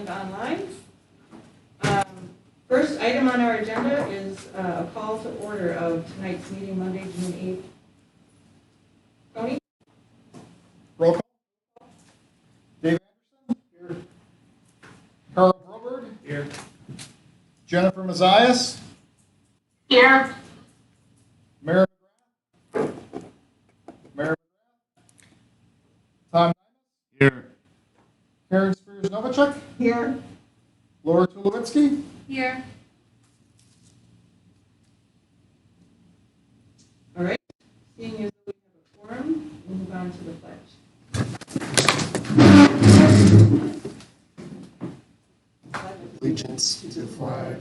and online. First item on our agenda is a call to order of tonight's meeting, Monday, June 8th. Tony? Roll call. Dave Anderson? Here. Carl Brobert? Here. Jennifer Mazias? Here. Mary McGrath? Mary McGrath? Tom Dimas? Here. Karen Spears Novacek? Here. Laura Tulowitzki? Here. All right. Seeing as we have a quorum, we'll move on to the pledge. Allegiance to the flag of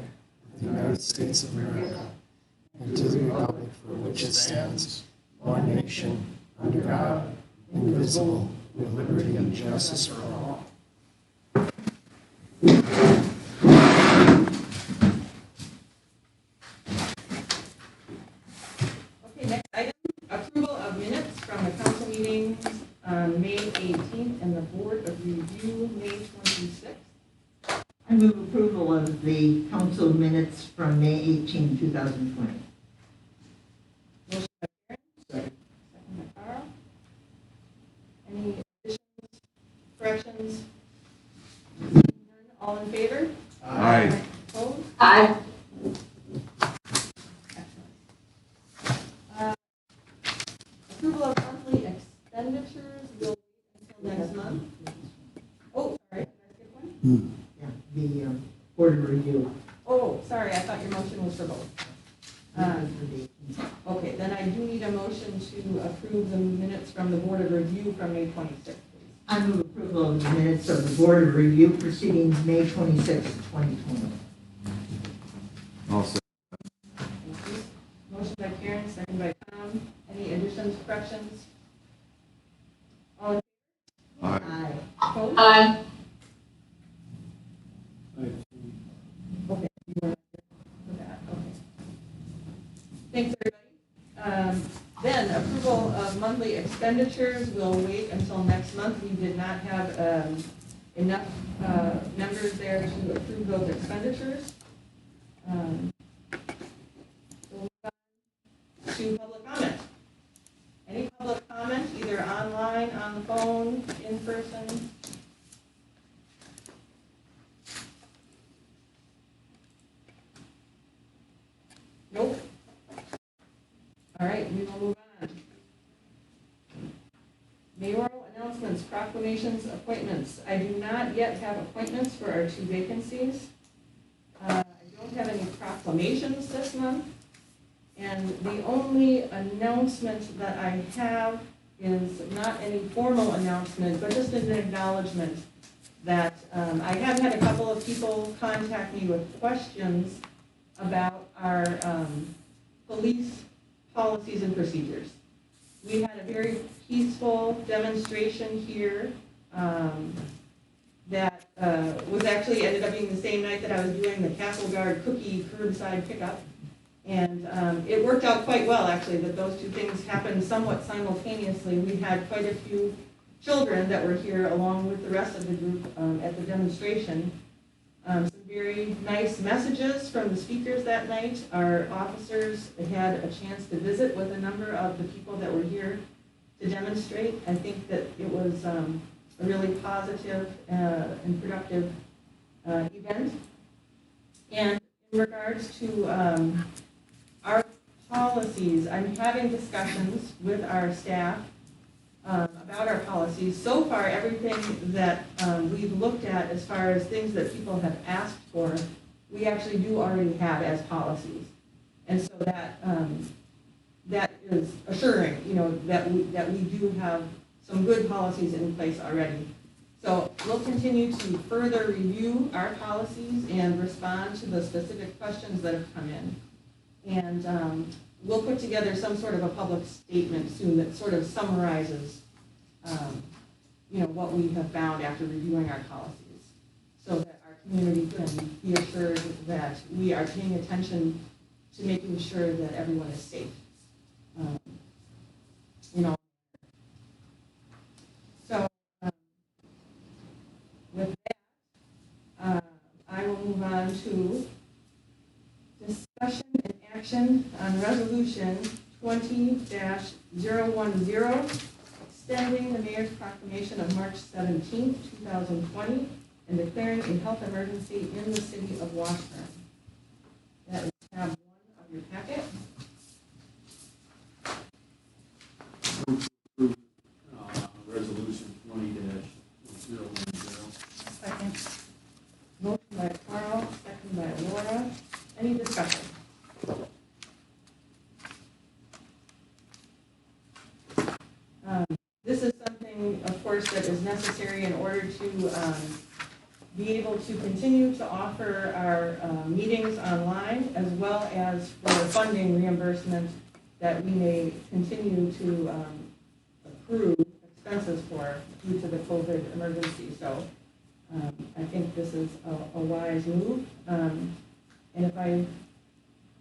the United States of America and to the republic for which it stands, one nation, under God, indivisible, with liberty and justice for all. Okay, next item, approval of minutes from the council meetings on May 18th and the Board of Review, May 26th. I move approval of the council minutes from May 18, 2020. Motion by Karen. Second. Second by Carl. Any additions, corrections? None. All in favor? Aye. Opposed? Aye. Excellent. Approval of monthly expenditures will wait until next month. Oh, sorry, did I skip one? Yeah, the Board of Review. Oh, sorry, I thought your motion was for both. For the 18th. Okay, then I do need a motion to approve the minutes from the Board of Review from May 26th, please. I move approval of the minutes of the Board of Review proceedings May 26, 2020. Thank you. Motion by Karen, second by Tom. Any additions, corrections? All in Aye. opposed? Aye. Okay, you were for that, okay. Thanks, everybody. Then approval of monthly expenditures will wait until next month. We did not have enough members there to approve those expenditures. We'll move on to public comment. Any public comment, either online, on the phone, in person? Nope. All right, we will move on. Mayoral announcements, proclamations, appointments. I do not yet have appointments for our two vacancies. I don't have any proclamations this month. And the only announcement that I have is not any formal announcement, but just an acknowledgement that I have had a couple of people contact me with questions about our police policies and procedures. We had a very peaceful demonstration here that was actually ended up being the same night that I was doing the Castle Guard cookie curbside pickup. And it worked out quite well, actually, that those two things happened somewhat simultaneously. We had quite a few children that were here along with the rest of the group at the demonstration. Some very nice messages from the speakers that night. Our officers had a chance to visit with a number of the people that were here to demonstrate. I think that it was a really positive and productive event. And in regards to our policies, I'm having discussions with our staff about our policies. So far, everything that we've looked at as far as things that people have asked for, we actually do already have as policies. And so that that is assuring, that we do have some good policies in place already. So we'll continue to further review our policies and respond to the specific questions that have come in. And we'll put together some sort of a public statement soon that sort of summarizes, what we have found after reviewing our policies, so that our community can be assured that we are paying attention to making sure that everyone is safe. So with that, move on to discussion and action on resolution 20-010, extending the mayor's proclamation of March 17th, 2020, and declaring a health emergency in the city of Washburn. That is tab 1 of your packet. Resolution 20-010. Second. Motion by Carl, second by Laura. Any discussion? This is something, of course, that is necessary in order to be able to continue to offer our meetings online, as well as for funding reimbursement that we may continue to accrue expenses for due to the COVID emergency. So I think this is a wise move. And if I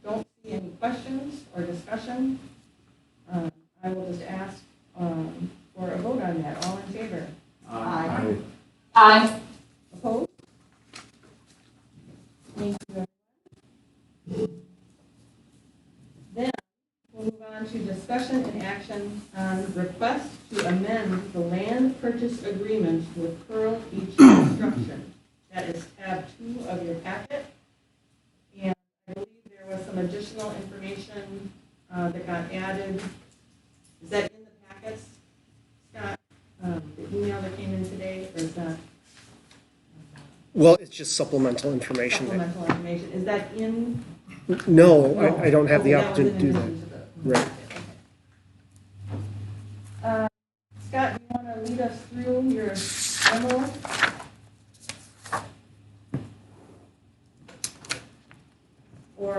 don't see any questions or discussion, I will just ask for a vote on that. All in favor? Aye. Aye. Opposed? Thank you, everyone. Then we'll move on to discussion and action on request to amend the land purchase agreement with Pearl Beach Construction. That is tab 2 of your packet. And I believe there was some additional information that got added. Is that in the packets, Scott? The email that came in today, or is that? Well, it's just supplemental information. Supplemental information, is that in? No, I don't have the Okay, opportunity to do was that. in addition to the- Right. Okay. Scott, do you want to lead us through your memo? Or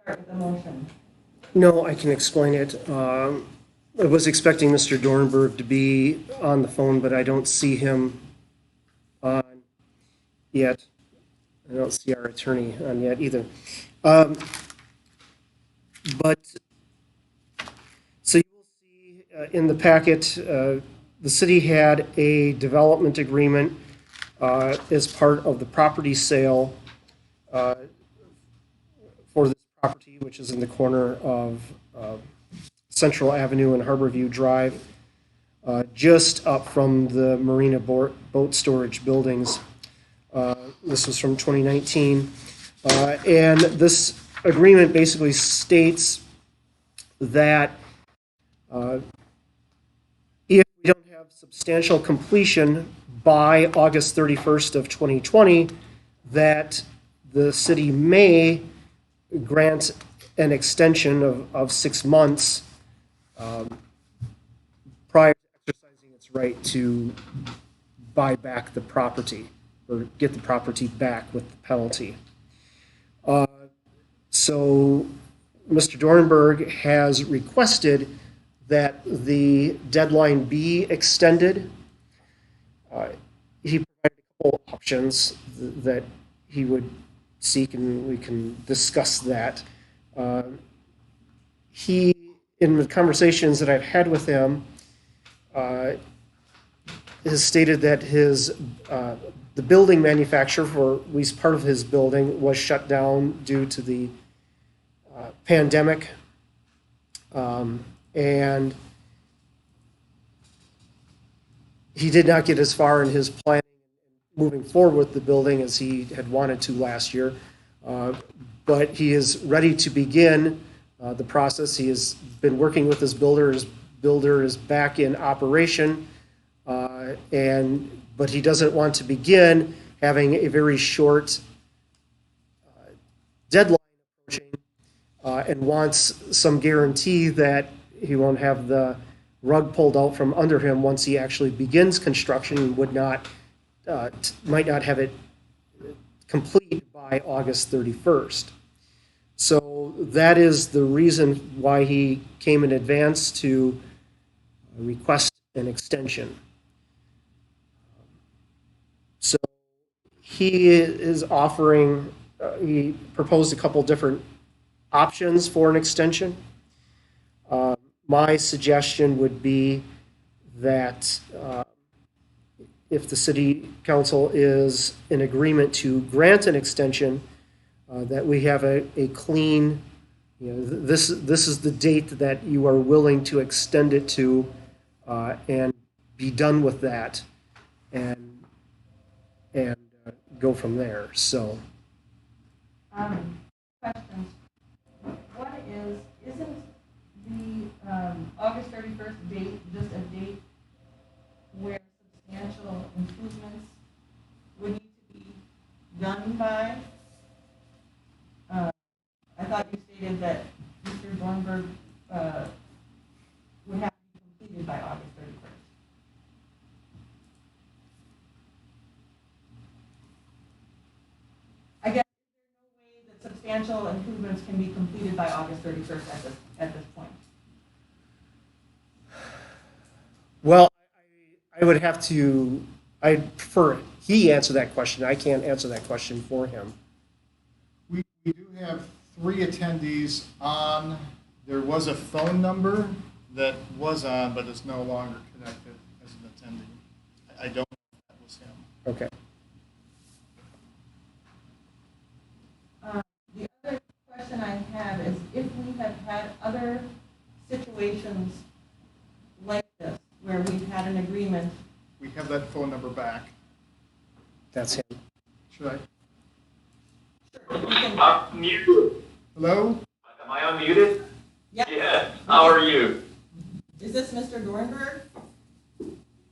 start with the motion? No, I can explain it. I was expecting Mr. Dornberg to be on the phone, but I don't see him on yet. I don't see our attorney on yet either. But, so you will see in the packet, the city had a development agreement as part of the property sale for this property, which is in the corner of Central Avenue and Harborview Drive, just up from the Marina Boat Storage buildings. This was from 2019. And this agreement basically states that if we don't have substantial completion by August 31st of 2020, that the city may grant an extension of 6 months prior to exercising its right to buy back the property or get the property back with the penalty. So Mr. Dornberg has requested that the deadline be extended. He provided a couple options that he would seek, and we can discuss that. He, in the conversations that I've had with him, has stated that his the building manufacturer for at least part of his building was shut down due to the pandemic, and he did not get as far in his planning moving forward with the building as he had wanted to last year, but he is ready to begin the process. He has been working with his builder. His builder is back in operation, but he doesn't want to begin having a very short deadline approaching, and wants some guarantee that he won't have the rug pulled out from under him once he actually begins construction, and might not have it complete by August 31st. So that is the reason why he came in advance to request an extension. So he is offering, he proposed a couple different options for an extension. My suggestion would be that if the city council is in agreement to grant an extension, that we have a clean, this is the date that you are willing to extend it to, and be done with that, and go from there. So, Questions. What isn't the August 31st date just a date where substantial improvements would need to be done by? I thought you stated that Mr. Dornberg would have to be completed by August 31st. I guess there's no way that substantial improvements can be completed by August 31st at this point. well, I would have to, I prefer he answer that question. I can't answer that question for him. We do have 3 attendees on. There was a phone number that was on, but is no longer connected as an attendee. I don't know if that was him. Okay. The other question I have is if we have had other situations like this, where we've had an agreement. We have that phone number back. That's him. Should I? Sure, if we can- I'm muted. Hello? Am I unmuted? Yeah. Yes. How are you? Is this Mr. Dornberg?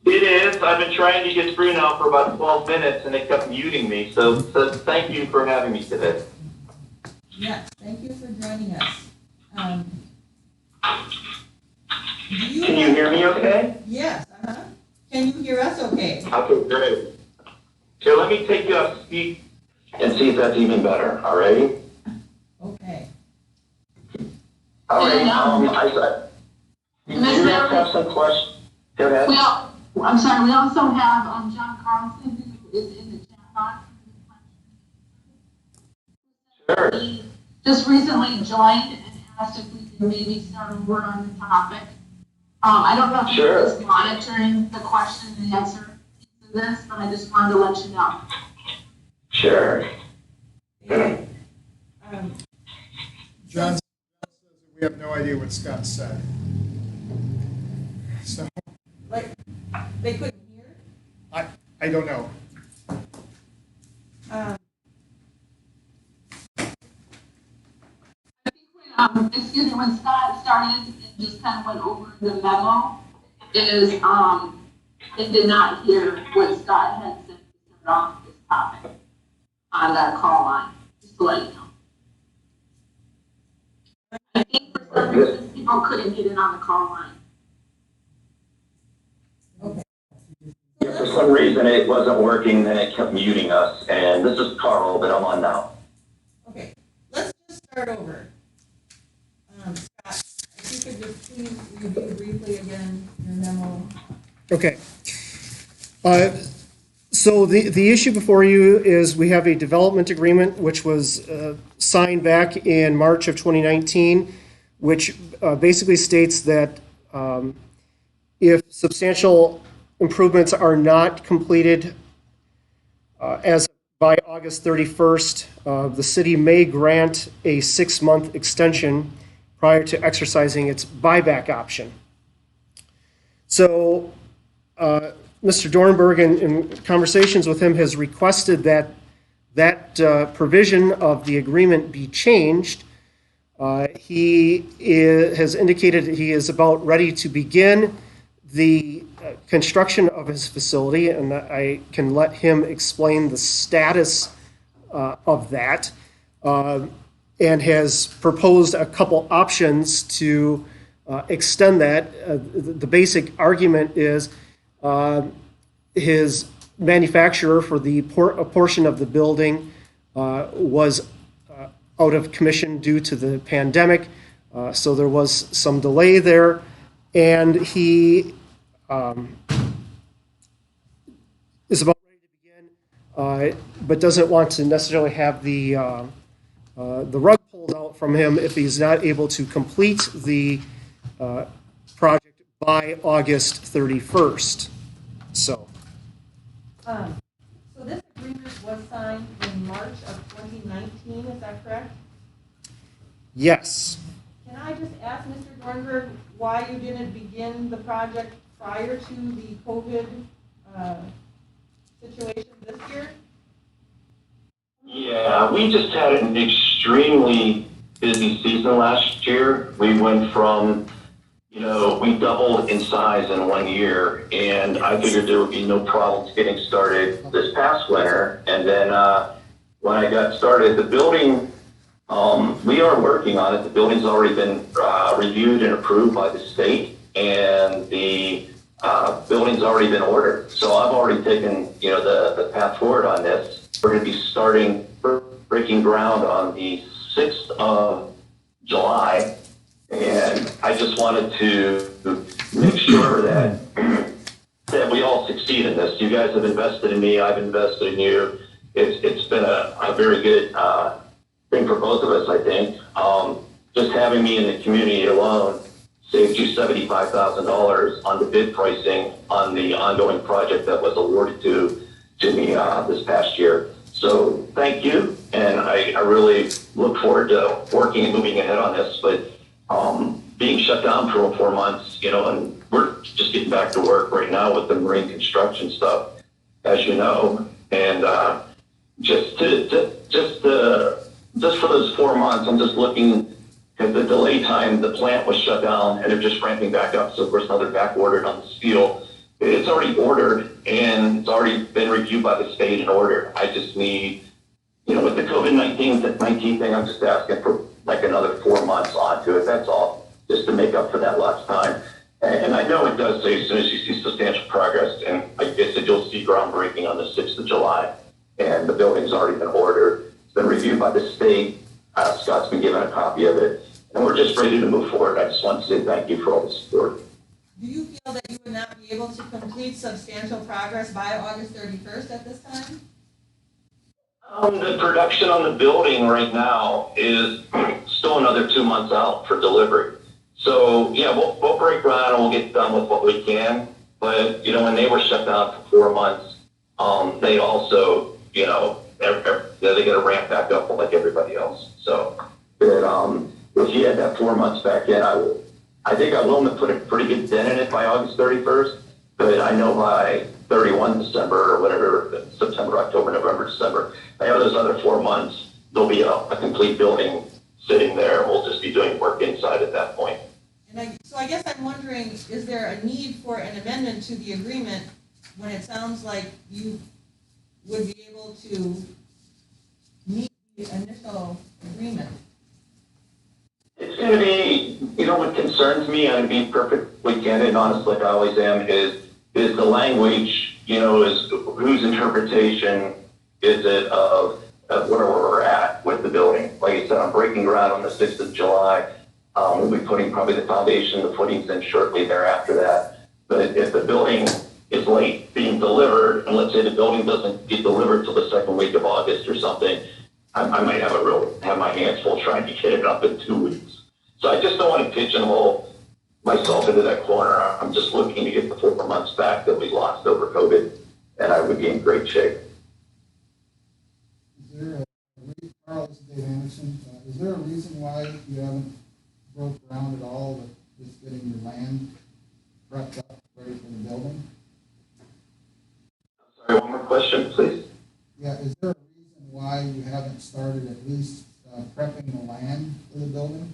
It is. I've been trying to get through now for about 12 minutes, and they kept muting me. So thank you for having me today. Yes, thank you for joining us. Can you hear me okay? Yes, uh-huh. Can you hear us okay? Okay, great. Here, let me take you off speak and see if that's even better. All right? Okay. All right. Do you guys have some questions? Go ahead. I'm sorry, we also have John Carlson, who is in the chat box. Sure. He just recently joined and asked if we can maybe start over on the topic. I don't know if Sure. he's monitoring the question and answer to this, but I just wanted to let you know. Sure. John says that we have no idea what Scott said. So Like, they couldn't hear? I don't know. I think when Scott started and just kind of went over the memo, it did not hear what Scott had said to start off this topic on that call line, just to let you know. I think for some reason people couldn't get in on the call line. For some reason, it wasn't working, then it kept muting us. And this is Carl, but I'm on now. Okay, let's just start over. Scott, if you could just please review briefly again your memo. Okay. So the issue before you is we have a development agreement which was signed back in March of 2019, which basically states that if substantial improvements are not completed as by August 31st, the city may grant a 6-month extension prior to exercising its buyback option. So Mr. Dornberg, in conversations with him, has requested that provision of the agreement be changed. He has indicated that he is about ready to begin the construction of his facility, and I can let him explain the status of that, and has proposed a couple options to extend that. The basic argument is his manufacturer for a portion of the building was out of commission due to the pandemic, so there was some delay there, and he is about ready to begin, but doesn't want to necessarily have the rug pulled out from him if he's not able to complete the project by August 31st. So, So this agreement was signed in March of 2019, is that correct? Yes. Can I just ask Mr. Dornberg why you didn't begin the project prior to the COVID situation this year? Yeah, we just had an extremely busy season last year. We went from, we doubled in size in 1 year, and I figured there would be no problems getting started this past winter. And then when I got started, the building, we are working on it. The building's already been reviewed and approved by the state, and the building's already been ordered. So I've already taken, the path forward on this. We're going to be starting breaking ground on the 6th of July, and I just wanted to make sure that we all succeed in this. You guys have invested in me. I've invested in you. It's been a very good thing for both of us, I think. Just having me in the community alone saved you $75,000 on the bid pricing on the ongoing project that was awarded to me this past year. So thank you, and I really look forward to working and moving ahead on this. But being shut down for 4 months, and we're just getting back to work right now with the marine construction stuff, as you know, and just for those 4 months, I'm just looking at the delay time. The plant was shut down, and they're just ramping back up. So of course now they're back ordered on the steel. It's already ordered, and it's already been reviewed by the state and ordered. I just need, with the COVID-19 thing, I'm just asking for like another 4 months onto it. That's all, just to make up for that lost time. And I know it does say as soon as you see substantial progress, and I guess that you'll see groundbreaking on the 6th of July, and the building's already been ordered. It's been reviewed by the state. Scott's been given a copy of it, and we're just ready to move forward. I just want to say thank you for all the support. Do you feel that you would not be able to complete substantial progress by August 31st at this time? The production on the building right now is still another 2 months out for delivery. So yeah, we'll break ground and we'll get done with what we can. But when they were shut down for 4 months, they also, they got to ramp back up like everybody else. So if you had that 4 months back in, I think I will put a pretty good dent in it by August 31st. But I know by 31 December or whatever, September, October, November, December, I know those other 4 months, there'll be a complete building sitting there. We'll just be doing work inside at that point. So I guess I'm wondering, is there a need for an amendment to the agreement when it sounds like you would be able to meet the initial agreement? It's going to be, what concerns me, I'm going to be perfectly candid and honest like I always am, is the language, is whose interpretation is it of where we're at with the building. Like I said, I'm breaking ground on the 6th of July. We'll be putting probably the foundation, the footings in shortly thereafter that. But if the building is late being delivered, and let's say the building doesn't get delivered till the second week of August or something, I might have my hands full trying to get it up in 2 weeks. So I just don't want to pigeonhole myself into that corner. I'm just looking to get the 4 months back that we lost over COVID, and I would be in great shape. Is there Carl, this is Dave Anderson. Is there a reason why you haven't broke ground at all with just getting your land prepped up, ready for the building? Sorry, one more question, please. Yeah, is there a reason why you haven't started at least prepping the land for the building?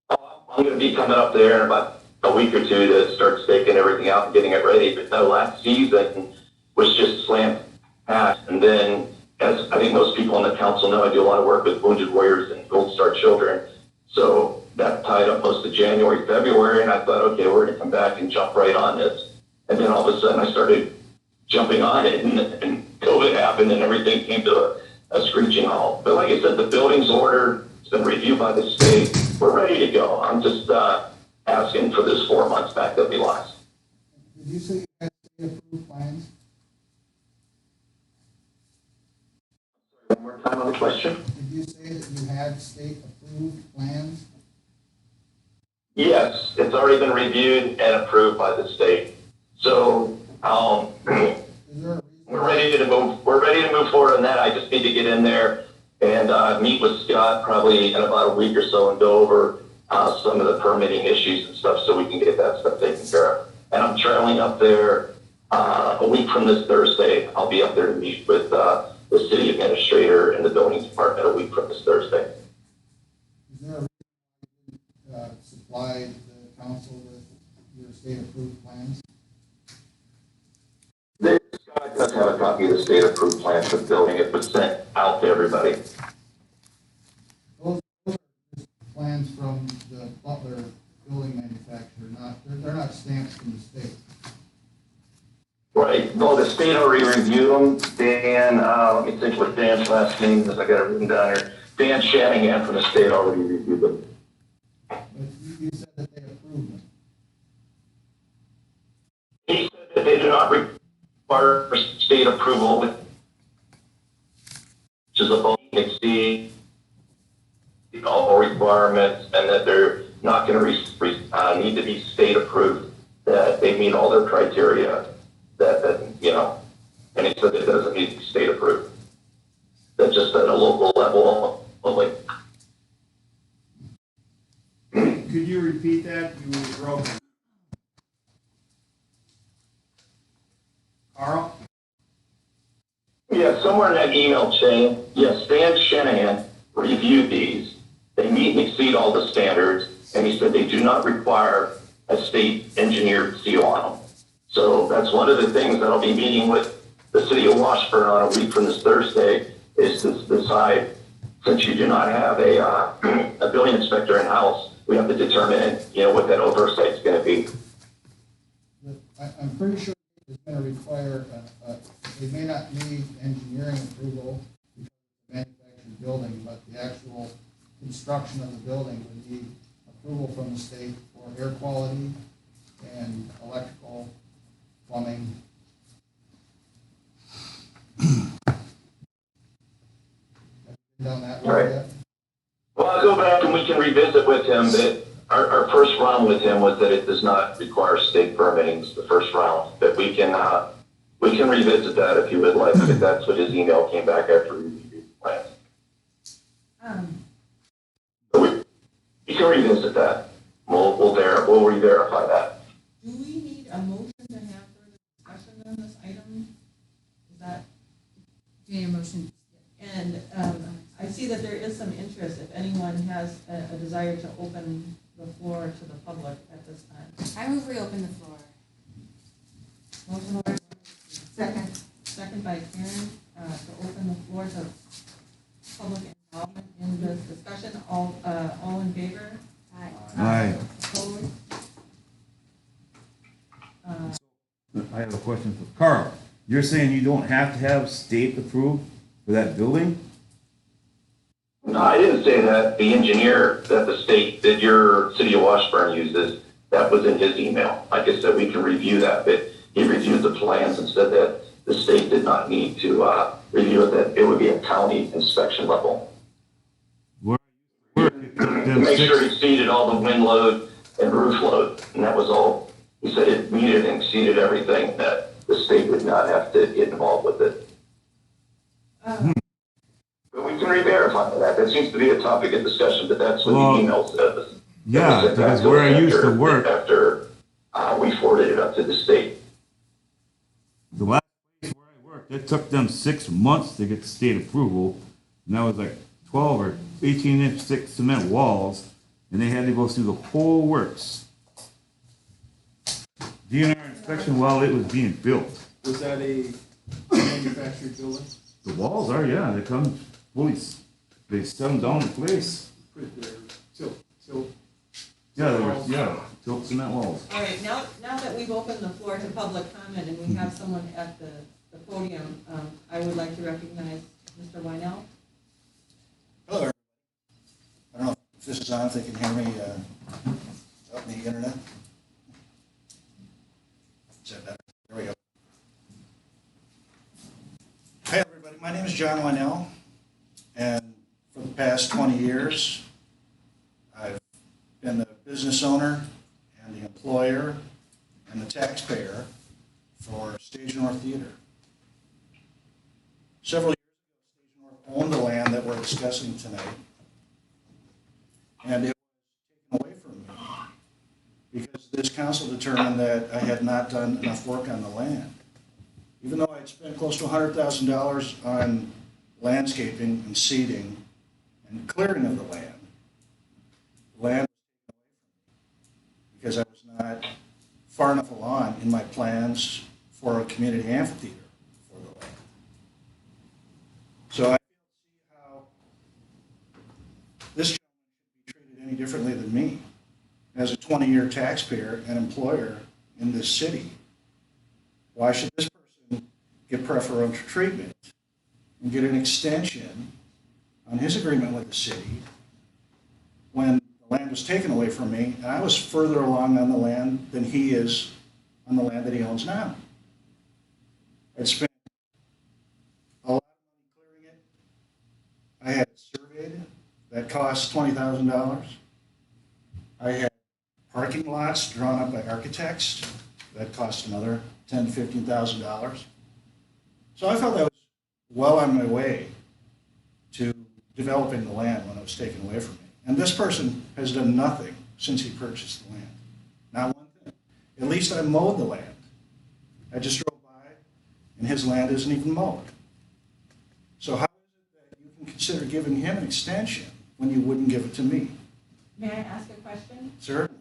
I'm going to be coming up there in about a week or two to start staking everything out and getting it ready. But no, last season was just slam packed. And then, as I think most people on the council know, I do a lot of work with Wounded Warriors and Gold Star Children. So that tied up most of January, February, and I thought, okay, we're going to come back and jump right on this. And then all of a sudden I started jumping on it, and COVID happened, and everything came to a screeching halt. But like I said, the building's ordered. It's been reviewed by the state. We're ready to go. I'm just asking for this 4 months back that we lost. Did you say you had state-approved plans? One more time on the question. Did you say that you had state-approved plans? Yes, it's already been reviewed and approved by the state. So is there a reason? We're ready to move. We're ready to move forward on that. I just need to get in there and meet with Scott probably in about a week or so and go over some of the permitting issues and stuff so we can get that stuff taken care of. And I'm traveling up there a week from this Thursday. I'll be up there to meet with the city administrator and the building department a week from this Thursday. Is there a reason you didn't supply the council with your state-approved plans? Scott does have a copy of the state approved plans for the building. It was sent out to everybody. Those are just plans from the Butler building manufacturer, they're not stamps from the state. Right. Well, the state already reviewed them. Dan, let me think what Dan's last name is. I got it written down here. Dan Shanahan from the state already reviewed them. But you said that they approved them. He said that they do not require state approval, which is above exceed all requirements, and that they're not going to need to be state approved, that they meet all their criteria, that you know, and he said it doesn't need to be state approved. That's just at a local level only. Could you repeat that? You were broken. Carl? Yeah, somewhere in that email chain, yes, Dan Shanahan reviewed these. They meet and exceed all the standards, and he said they do not require a state engineered seal on them. So that's one of the things that I'll be meeting with the city of Washburn on a week from this Thursday, is to decide, since you do not have a building inspector in-house, we have to determine, you know, what that oversight is going to be. I'm pretty sure it's going to require, they may not need engineering approval because it's a manufactured building, but the actual construction of the building would need approval from the state for air quality and electrical, plumbing. Have you been down that road Right. yet? Well, I'll go back and we can revisit with him that our first round with him was that it does not require state permitting, the first round, but we can revisit that if you would like, if that's what his email came back after we reviewed the plans. So we can revisit that. We'll re-verify that. Do we need a motion to have further discussion on this item? Is that, Do you need a motion? and I see that there is some interest, if anyone has a desire to open the floor to the public at this time. I move we open the floor. Motion by Second. second by Karen, to open the floor to public involvement in this discussion. All in favor? Aye. Opposed? I have a question for Carl. You're saying you don't have to have state approved for that building? No, I didn't say that. The engineer that the state, that your city of Washburn uses, that was in his email. Like I said, we can review that, but he reviewed the plans and said that the state did not need to review it, that it would be a county inspection level. To make sure it exceeded all the wind load and roof load, and that was all. He said it meted and exceeded everything, that the state would not have to get involved with it. But we can re-verify that. That seems to be a topic of discussion, but that's what the email says. Yeah, because where I used to work, After we forwarded it up to the state. the last place where I worked, it took them 6 months to get state approval. And that was like 12 or 18-inch thick cement walls, and they had to go through the whole works. DNR inspection while it was being built. Was that a manufactured building? The walls are, yeah, they come fully, they set them down in place. Pretty there, tilt. Yeah, they were, yeah, tilt cement walls. All right, now that we've opened the floor to public comment and we have someone at the podium, I would like to recognize Mr. Weinell. Hello, everybody. I don't know if this is on, if they can hear me up on the internet. Is that better? There we go. Hi, everybody. My name is John Wynell, and for the past 20 years, I've been the business owner and the employer and the taxpayer for Stage North Theater. several years ago, Stage North owned the land that we're discussing tonight, and it was taken away from me because this council determined that I had not done enough work on the land. Even though I'd spent close to $100,000 on landscaping and seeding and clearing of the land was taken away from me because I was not far enough along in my plans for a community amphitheater for the land. So I don't see how this gentleman should be treated any differently than me as a 20-year taxpayer and employer in this city. Why should this person get preferential treatment and get an extension on his agreement with the city when the land was taken away from me and I was further along on the land than he is on the land that he owns now? I'd spent a lot of money clearing it. I had it surveyed. That cost $20,000. I had parking lots drawn up by architects. That cost another $10,000 to $15,000. So I felt I was well on my way to developing the land when it was taken away from me. And this person has done nothing since he purchased the land. Not one thing. At least I mowed the land. I just drove by, and his land isn't even mowed. So how is it that you can consider giving him an extension when you wouldn't give it to me? May I ask a question? Certainly.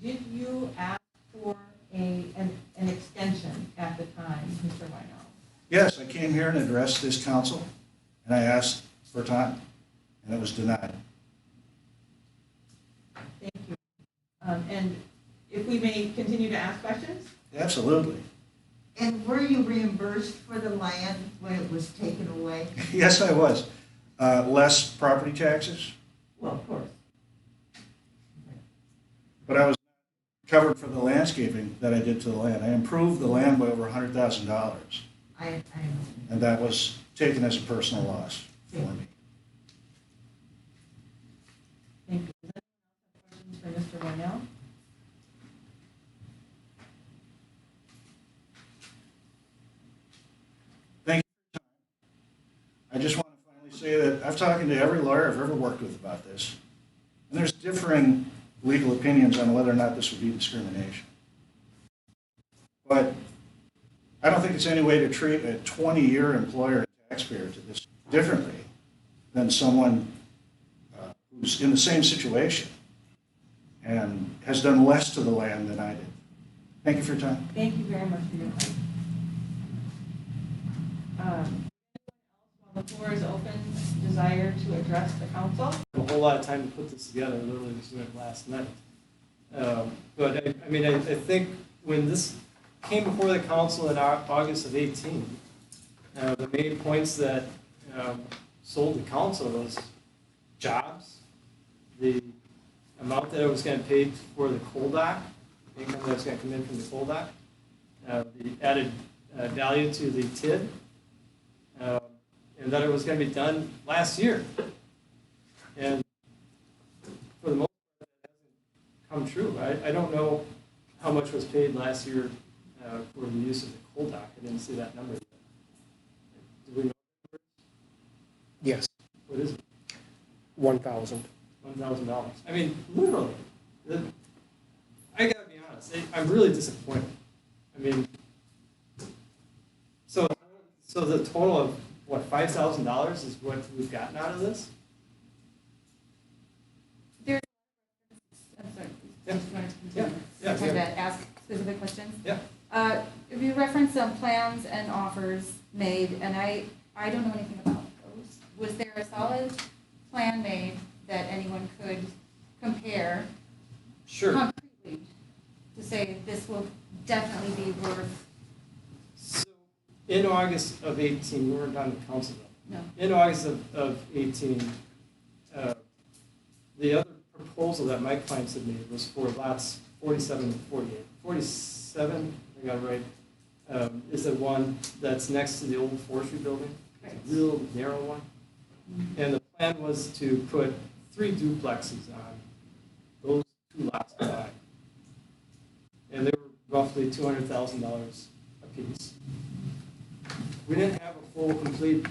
Did you ask for an extension at the time, Mr. Weinau? Yes, I came here and addressed this council, and I asked for time, and it was denied. Thank you. And if we may continue to ask questions? Absolutely. And were you reimbursed for the land when it was taken away? Yes, I was. Less property taxes, Well, of course. but I was covered for the landscaping that I did to the land. I improved the land by over $100,000, I understand. and that was taken as a personal loss for me. Thank you. Questions for Mr. Weinau? Thank you for your time. I just want to finally say that I've talked to every lawyer I've ever worked with about this, and there's differing legal opinions on whether or not this would be discrimination. But I don't think it's any way to treat a 20-year employer and taxpayer to this differently than someone who's in the same situation and has done less to the land than I did. Thank you for your time. Thank you very much for your time. While the floor is open, desire to address the council? A whole lot of time to put this together, literally just doing it last night. But I think when this came before the council in August of 18, the main points that sold the council was jobs, the amount that it was going to pay for the coal dock, income that was going to come in from the coal dock, the added value to the TID, and that it was going to be done last year. And for the most part, that hasn't come true. I don't know how much was paid last year for the use of the coal dock. I didn't see that number yet. Do we know? Yes, What is it? 1,000. $1,000. I mean, literally. I gotta be honest. I'm really disappointed. I mean, so the total of what, $5,000 is what we've gotten out of this? I'm sorry. Yeah. Do you want to Yeah. continue? Yeah. Time to ask specific questions? Yeah. If you reference some plans and offers made, and I don't know anything about those, was there a solid plan made that anyone could compare Sure. concretely to say this will definitely be worth, So in August of 18, we weren't on the council though. no? In August of 18, the other proposal that my clients had made was for lots 47 and 48. 47, I got it right, is the one that's next to the old forestry building. It's a real narrow one. And the plan was to put 3 duplexes on those 2 lots combined. And they were roughly $200,000 apiece. We didn't have a full, complete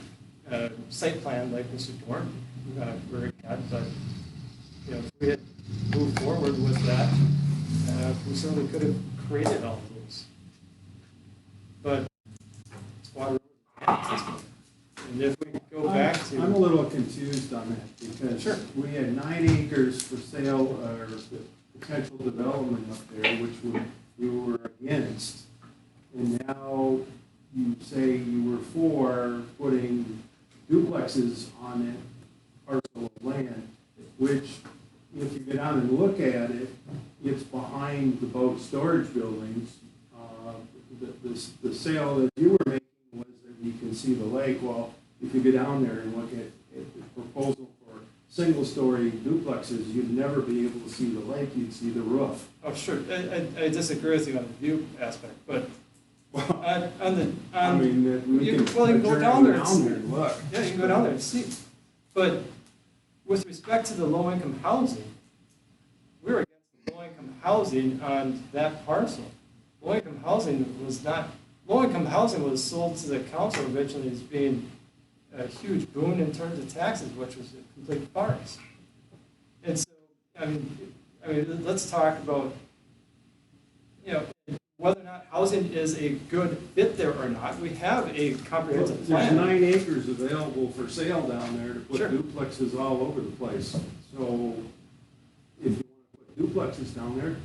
site plan like Mr. Dorn very had, but, you know, if we had moved forward with that, we certainly could have created all of those. But it's water. And if we go back to. I'm a little confused on that because we had 9 acres for sale or potential development up there, which we were against. And now you say you were for putting duplexes on that parcel of land, which if you go down and look at it, it's behind the boat storage buildings. The sale that you were making was that you can see the lake. Well, if you go down there and look at the proposal for single-story duplexes, you'd never be able to see the lake, you'd see the roof. Oh, sure, I disagree with you on the view aspect, but on the, you can go down there and look. Yeah, you can go down there and see. But with respect to the low-income housing, we're against the low-income housing on that parcel. Low-income housing was sold to the council originally as being a huge boon in terms of taxes, which was a complete farce. And so, I mean, let's talk about, you know, whether or not housing is a good fit there or not. We have a comprehensive plan. There's 9 acres available for sale down there to put duplexes all over the place. So if you want to put duplexes down there,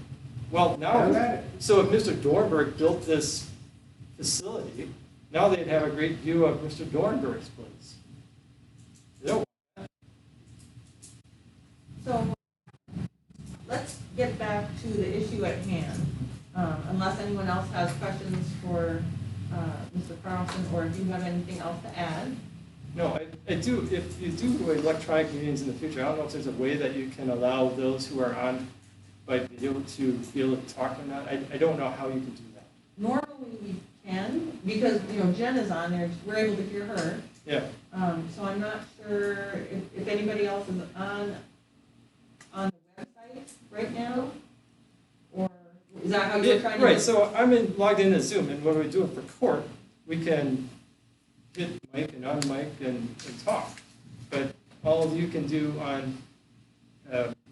well, now, so if Mr. Dornberg built this facility, now they'd have a great view of Mr. Dornberg's place. They don't want that. So let's get back to the issue at hand. Unless anyone else has questions for Mr. Carlson, or if you have anything else to add. No, I do. If you do electronic meetings in the future, I don't know if there's a way that you can allow those who are on by video to be able to talk or not. I don't know how you can do that. Normally we can, because, you know, Jen is on there, we're able to hear her. Yeah. So I'm not sure if anybody else is on the website right now, or is that how you're trying to? Right, so I'm logged in as Zoom, and when we do it for court, we can hit mic and on-mic and talk. But all of you can do on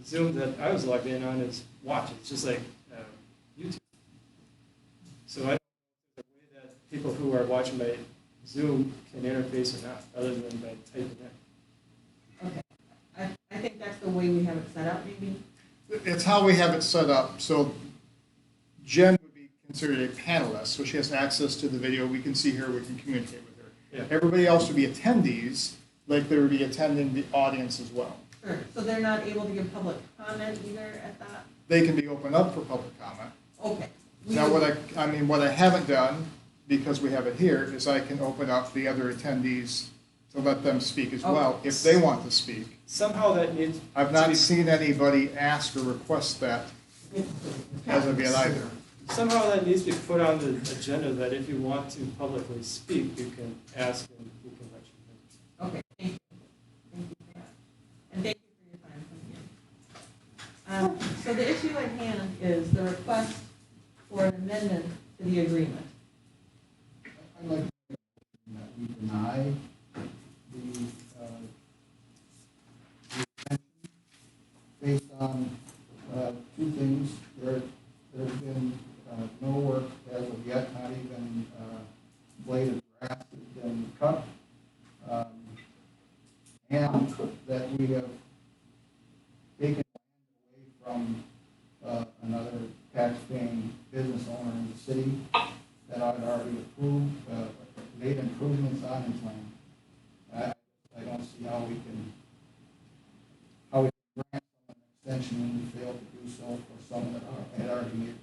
Zoom that I was logged in on is watch. It's just like YouTube. So I don't know if there's a way that people who are watching by Zoom can interface or not, other than by typing in. Okay. I think that's the way we have it set up, maybe. It's how we have it set up. So Jen would be considered a panelist, so she has access to the video. We can see her, we can communicate with her. Yeah. Everybody else would be attendees, like they would be attending the audience as well. Sure. So they're not able to give public comment either at that? They can be opened up for public comment. Okay. Now, what I haven't done, because we have it here, is I can open up the other attendees to let them speak as well, if they want to speak. Somehow that needs. I've not seen anybody ask or request that as of yet either. Somehow that needs to be put on the agenda, that if you want to publicly speak, you can ask and we can let you know. Okay, thank you. Thank you for that. And thank you for your time coming in. So the issue at hand is the request for an amendment to the agreement. I'd like to make a motion that we deny the extension based on two things. There's been no work as of yet, not even blade of grass has been cut. And that we have taken land away from another tax-paying business owner in the city that I'd already approved, made improvements on his land. I don't see how we can grant an extension when we fail to do so for some that had already made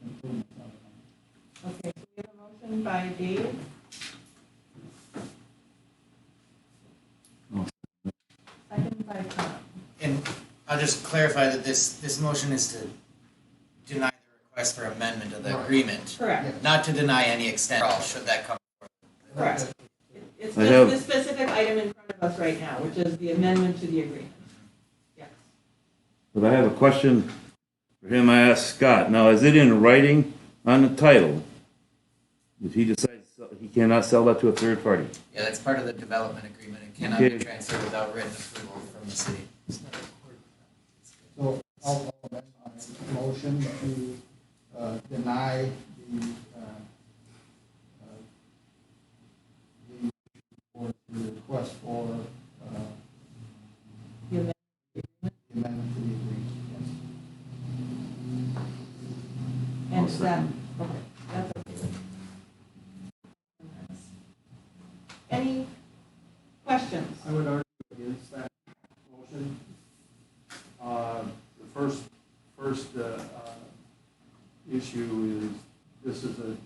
improvements on the land. Okay, so we have a motion by Dave. Second by Tom. And I'll just clarify that this motion is to deny the request for amendment of the agreement. Correct. Not to deny any extent, should that come forward. Correct. It's just the specific item in front of us right now, which is the amendment to the agreement. Yes. But I have a question for him. I asked Scott. Now, is it in writing on the title? If he decides he cannot sell that to a third party. Yeah, that's part of the development agreement. It cannot be Okay. transferred without written approval from the city. So I'll amend my motion to deny the request for The amendment. the amendment to the agreement. Yes. And that, okay, that's okay. Any questions? I would argue against that motion. The first issue is, this is a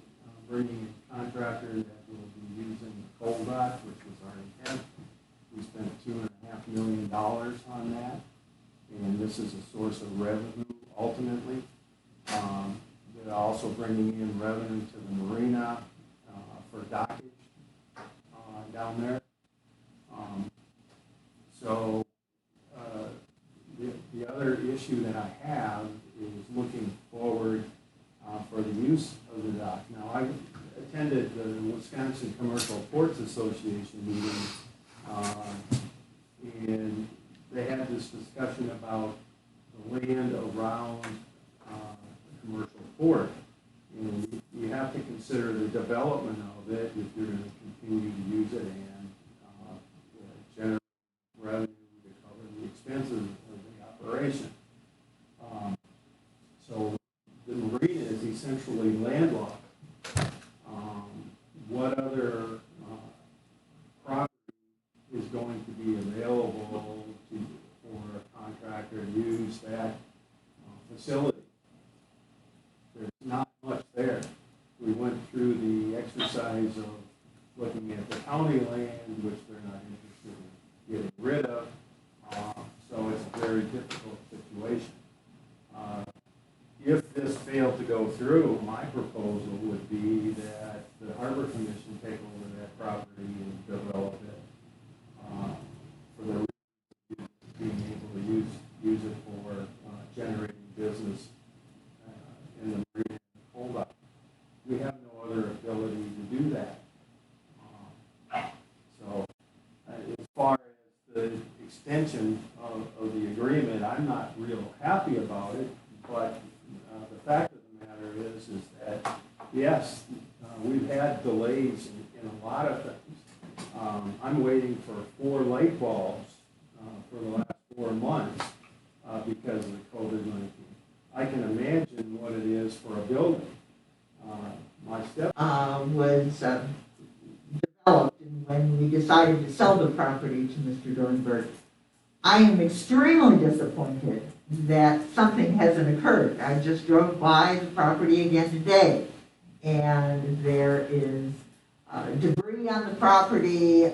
bringing a contractor that will be using the coal dock, which was our intent. We spent $2.5 million on that, and this is a source of revenue ultimately. They're also bringing in revenue to the marina for dockage down there. So the other issue that I have is looking forward for the use of the dock. Now, I attended the Wisconsin Commercial Ports Association meeting, and they had this discussion about the land around the commercial port. And you have to consider the development of it if you're going to continue to use it and generate revenue to cover the expenses of the operation. So the marina is essentially landlocked. What other property is going to be available for a contractor to use that facility? There's not much there. We went through the exercise of looking at the county land, which they're not interested in getting rid of. So it's a very difficult situation. If this failed to go through, my proposal would be that the Harbor Commission take over that property and develop it for the reason of being able to use it for generating business in the marina holdup. We have no other ability to do that. So as far as the extension of the agreement, I'm not real happy about it, but the fact of the matter is that, yes, we've had delays in a lot of things. I'm waiting for 4 light bulbs for the last 4 months because of the COVID-19. I can imagine what it is for a building. My step was developed when we decided to sell the property to Mr. Dornberg. I am extremely disappointed that something hasn't occurred. I just drove by the property again today, and there is debris on the property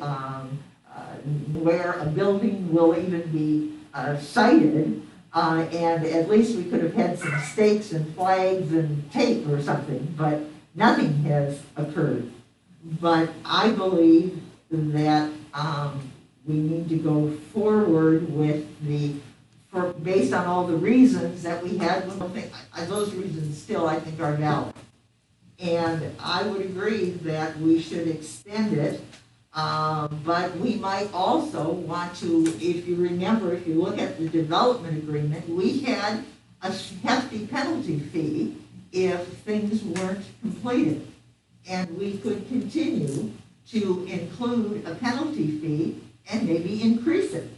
where a building will even be sited, and at least we could have had some stakes and flags and tape or something, but nothing has occurred. But I believe that we need to go forward with based on all the reasons that we had, those reasons still, I think, are valid. And I would agree that we should extend it, but we might also want to, if you remember, if you look at the development agreement, we had a hefty penalty fee if things weren't completed. And we could continue to include a penalty fee and maybe increase it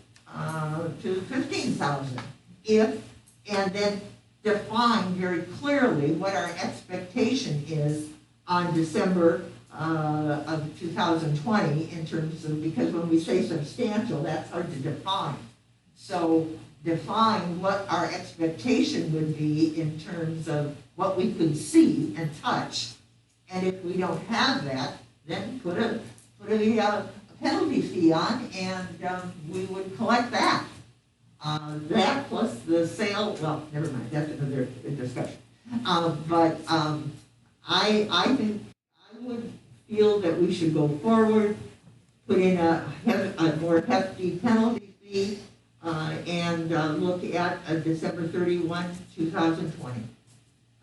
to $15,000 and then define very clearly what our expectation is on December of 2020 in terms of, because when we say substantial, that's hard to define. So define what our expectation would be in terms of what we could see and touch. And if we don't have that, then put a penalty fee on, and we would collect that. That plus the sale, well, never mind, that's another discussion. But I think I would feel that we should go forward, put in a more hefty penalty fee, and look at December 31, 2020.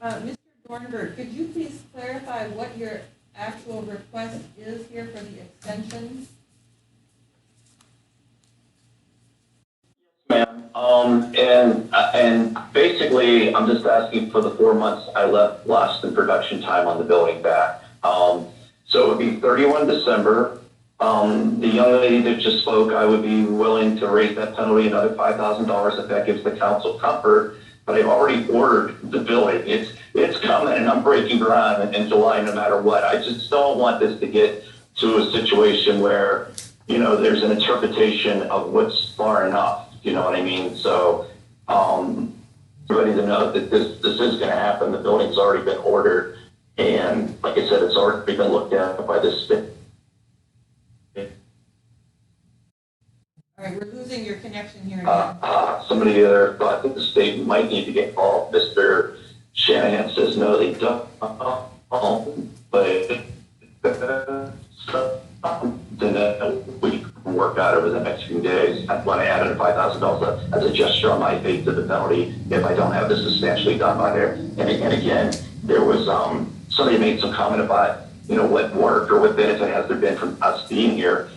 Mr. Dornberg, could you please clarify what your actual request is here for the extension. Ma'am, and basically, I'm just asking for the 4 months I lost in production time on the building back. So it would be 31 December. The young lady that just spoke, I would be willing to raise that penalty another $5,000 if that gives the council comfort. But I've already ordered the building. It's coming, and I'm breaking ground in July no matter what. I just don't want this to get to a situation where, you know, there's an interpretation of what's far enough. You know what I mean? So, everybody to know that this is going to happen. The building's already been ordered, and like I said, it's already been looked at by the state. All right, we're losing your connection here again. Somebody there thought that the state might need to get involved. Mr. Shanahan says no, they don't. But then we can work out over the next few days. I want to add in $5,000 as a gesture on my faith to the penalty if I don't have this substantially done by there. And again, there was somebody made some comment about, you know, what work or what benefit has there been from us being here.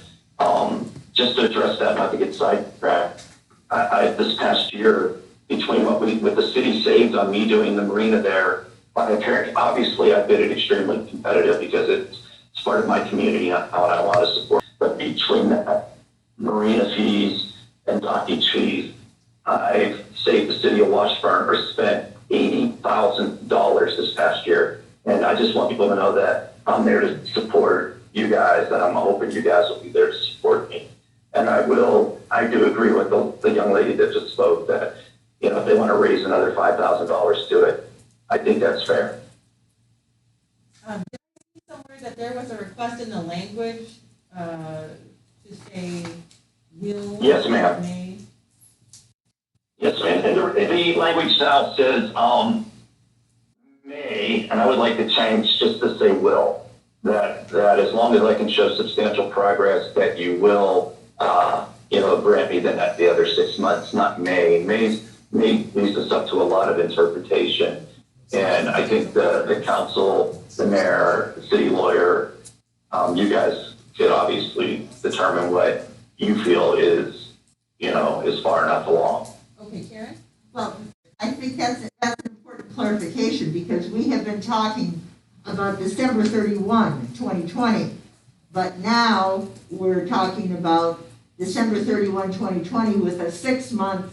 Just to address that, not to get sidetracked, I this past year, between what the city saved on me doing the marina there, obviously I've been extremely competitive because it's part of my community and I want to support. But between that, marina fees and dockage fees, I've saved the city of Washburn or spent $80,000 this past year. And I just want people to know that I'm there to support you guys, and I'm hoping you guys will be there to support me. And I do agree with the young lady that just spoke that, you know, if they want to raise another $5,000 to it, I think that's fair. Did I see somewhere that there was a request in the language to say will? Yes, ma'am. May? Yes, ma'am. And the language now says may, and I would like to change just to say will. That as long as I can show substantial progress, that you will, grant me the other 6 months, not may. May leaves us up to a lot of interpretation. And I think the council, the mayor, the city lawyer, you guys could obviously determine what you feel is far enough along. Okay, Karen? Well, I think that's an important clarification because we have been talking about December 31, 2020, but now we're talking about December 31, 2020 with a 6-month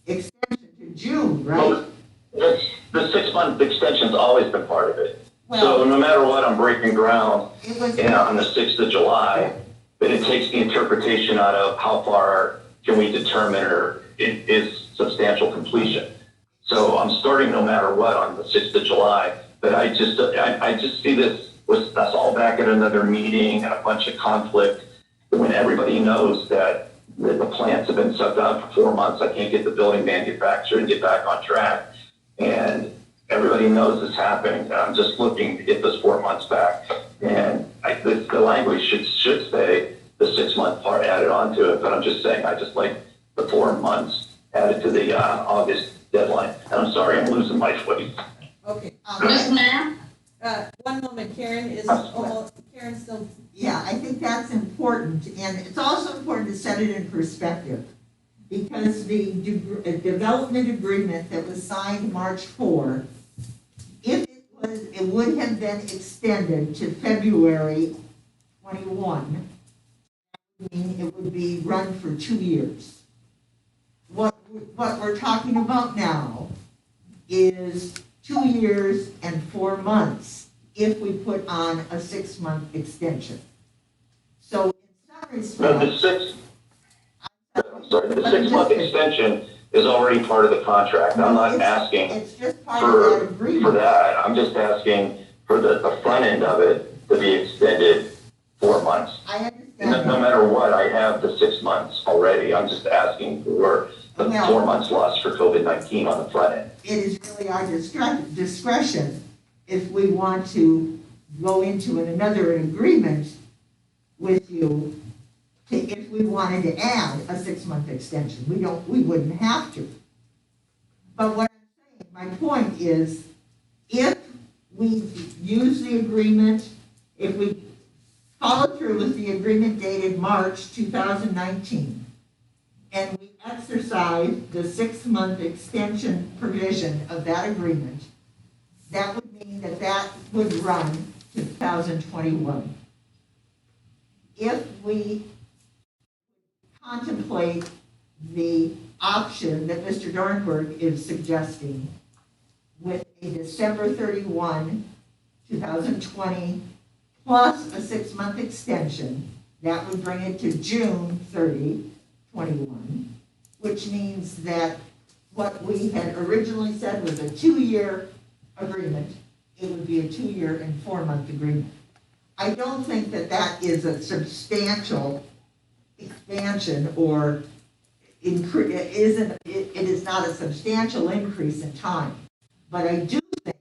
extension to June, right? Well, the 6-month extension's always been part of it. So no matter what, I'm breaking ground on the 6th of July, but it takes the interpretation out of how far can we determine or it is substantial completion. So I'm starting no matter what on the 6th of July, but I just see this with us all back at another meeting and a bunch of conflict when everybody knows that the plants have been shut down for 4 months. I can't get the building manufactured and get back on track. And everybody knows this happening. I'm just looking to get those 4 months back. And the language should say the 6-month part added onto it, but I'm just saying I just like the 4 months added to the August deadline. And I'm sorry, I'm losing my voice. Okay. Yes, ma'am? One moment, Karen Karen's still. Yeah, I think that's important, and it's also important to set it in perspective, because the development agreement that was signed March 4, if it would have been extended to February 21, it would be run for 2 years. What we're talking about now is 2 years and 4 months if we put on a 6-month extension. So in some No, respects, the 6-month extension is already part of the contract. I'm not asking it's just part of that agreement. for that. I'm just asking for the front end of it to be extended 4 months. I understand. No matter what, I have the 6 months already. I'm just asking for the 4 months lost for COVID-19 on the front end. It is really our discretion if we want to go into another agreement with you if we wanted to add a 6-month extension. We wouldn't have to. But what I'm saying, my point is, if we've used the agreement, if we follow through with the agreement dated March 2019, and we exercise the 6-month extension provision of that agreement, that would mean that that would run to 2021. If we contemplate the option that Mr. Dornberg is suggesting with a December 31, 2020, plus a 6-month extension, that would bring it to June 30, 21, which means that what we had originally said was a 2-year agreement, it would be a 2-year and 4-month agreement. I don't think that that is a substantial expansion or it is not a substantial increase in time. But I do think,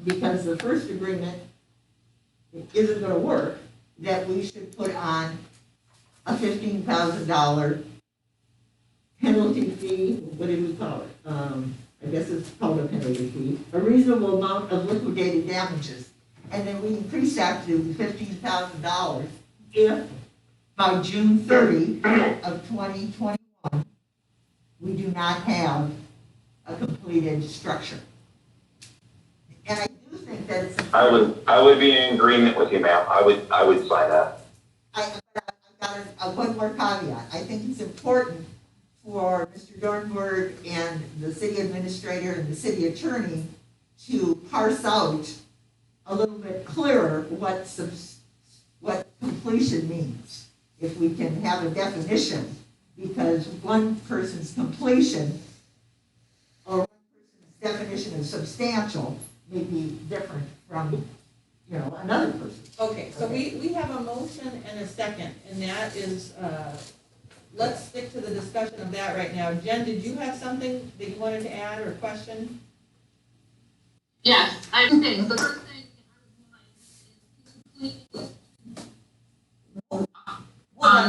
because the first agreement isn't going to work, that we should put on a $15,000 penalty fee. What did we call it? I guess it's called a penalty fee. A reasonable amount of liquidated damages. And then we increase that to $15,000 if by June 30 of 2021, we do not have a completed structure. And I do think that it's I would be in agreement with you, ma'am. I would sign that. I've got one more caveat. I think it's important for Mr. Dornberg and the city administrator and the city attorney to parse out a little bit clearer what completion means. If we can have a definition, because one person's completion or one person's definition of substantial may be different from, another person. Okay, so we have a motion and a second, and that is, let's stick to the discussion of that right now. Jen, did you have something that you wanted to add or question? Yes, I have two things. The first thing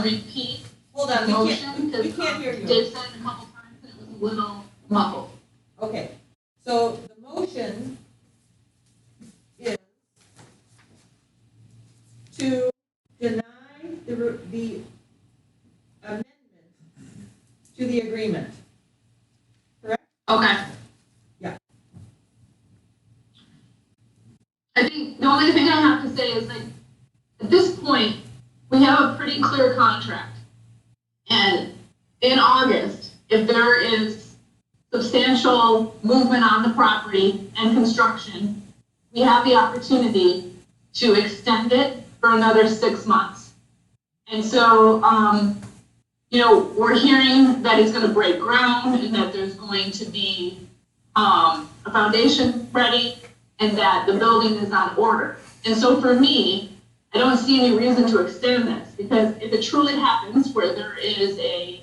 repeat Hold on, the motion, we can't hear you. Dave said it a couple times and it was a little muffled. Okay, so the motion is to deny the amendment to the agreement, correct? Okay. Yeah. I think the only thing I have to say is that at this point, we have a pretty clear contract. And in August, if there is substantial movement on the property and construction, we have the opportunity to extend it for another 6 months. And so, we're hearing that it's going to break ground and that there's going to be a foundation ready and that the building is on order. And so for me, I don't see any reason to extend this, because if it truly happens where there is a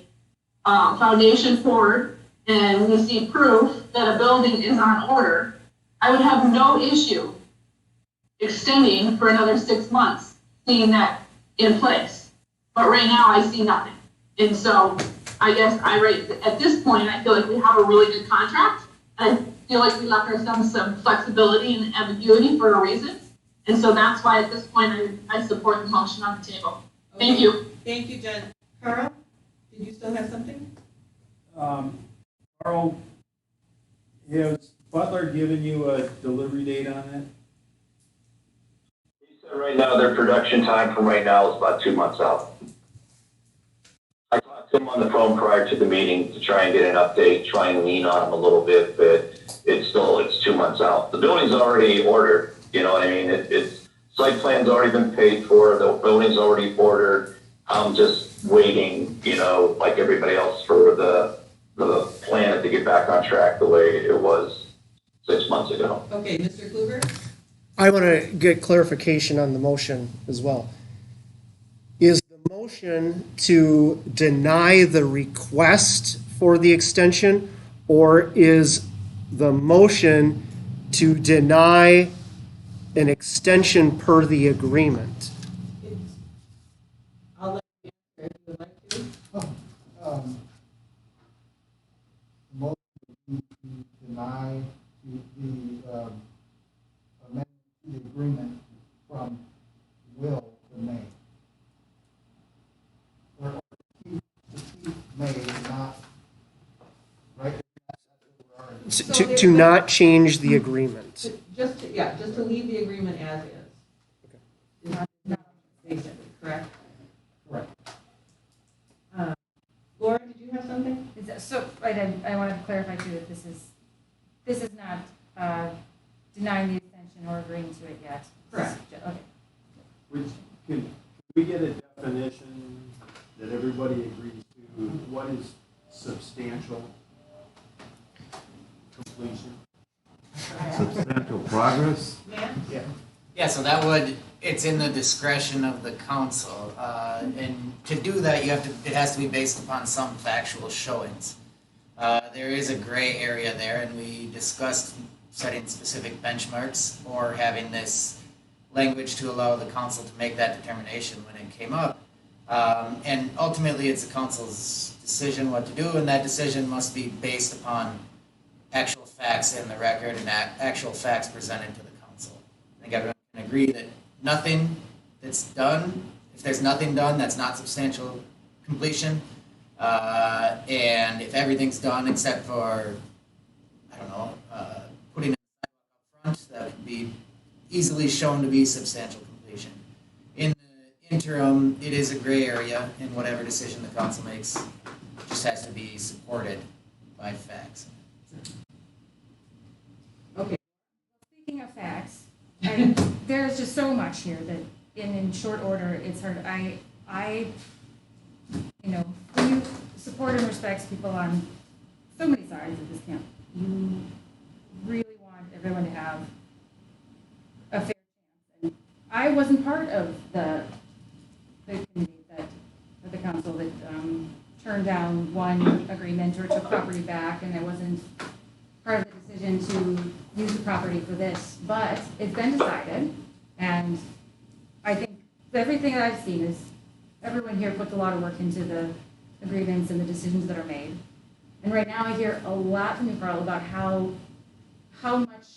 foundation poured and we see proof that a building is on order, I would have no issue extending for another 6 months, seeing that in place. But right now I see nothing. And so I guess at this point, I feel like we have a really good contract. I feel like we left ourselves some flexibility and ambiguity for a reason. And so that's why at this point, I support the motion on the table. Okay. Thank you. Thank you, Jen. Carl, did you still have something? Carl, has Butler given you a delivery date on it? He said right now their production time from right now is about 2 months out. I talked to him on the phone prior to the meeting to try and get an update, try and lean on him a little bit, but it's 2 months out. The building's already ordered. You know what I mean? It's site plan's already been paid for. The building's already ordered. I'm just waiting, like everybody else, for the planet to get back on track the way it was 6 months ago. Okay, Mr. Kluger? I want to get clarification on the motion as well. Is the motion to deny the request for the extension, or is the motion to deny an extension per the agreement? I'll let you answer if you would like to. Motion to deny the to not change the agreement. Just to leave the agreement as is. Not basically, correct? Correct. Laura, did you have something? So, I wanted to clarify too that this is not denying the extension or agreeing to it yet. Correct. Okay. Can we get a definition that everybody agrees to? What is substantial completion? Substantial progress? Yeah. Yeah, so it's in the discretion of the council, and to do that, it has to be based upon some factual showings. There is a gray area there, and we discussed setting specific benchmarks or having this language to allow the council to make that determination when it came up. And ultimately, it's the council's decision what to do, and that decision must be based upon actual facts in the record and actual facts presented to the council. I think everyone can agree that nothing that's done, if there's nothing done, that's not substantial completion. And if everything's done except for, I don't know, putting a sidewalk up front, that would be easily shown to be substantial completion. In the interim, it is a gray area, and whatever decision the council makes just has to be supported by facts. Okay. Speaking of facts, there's just so much here that in short order, it's hard. I when you support and respect people on so many sides of this camp, you really want everyone to have a fair chance. And I wasn't part of the committee of the council that turned down one agreement or took property back, and I wasn't part of the decision to use the property for this. But it's been decided, and I think everything that I've seen is everyone here puts a lot of work into the agreements and the decisions that are made. And right now I hear a lot from you, Carl, about how much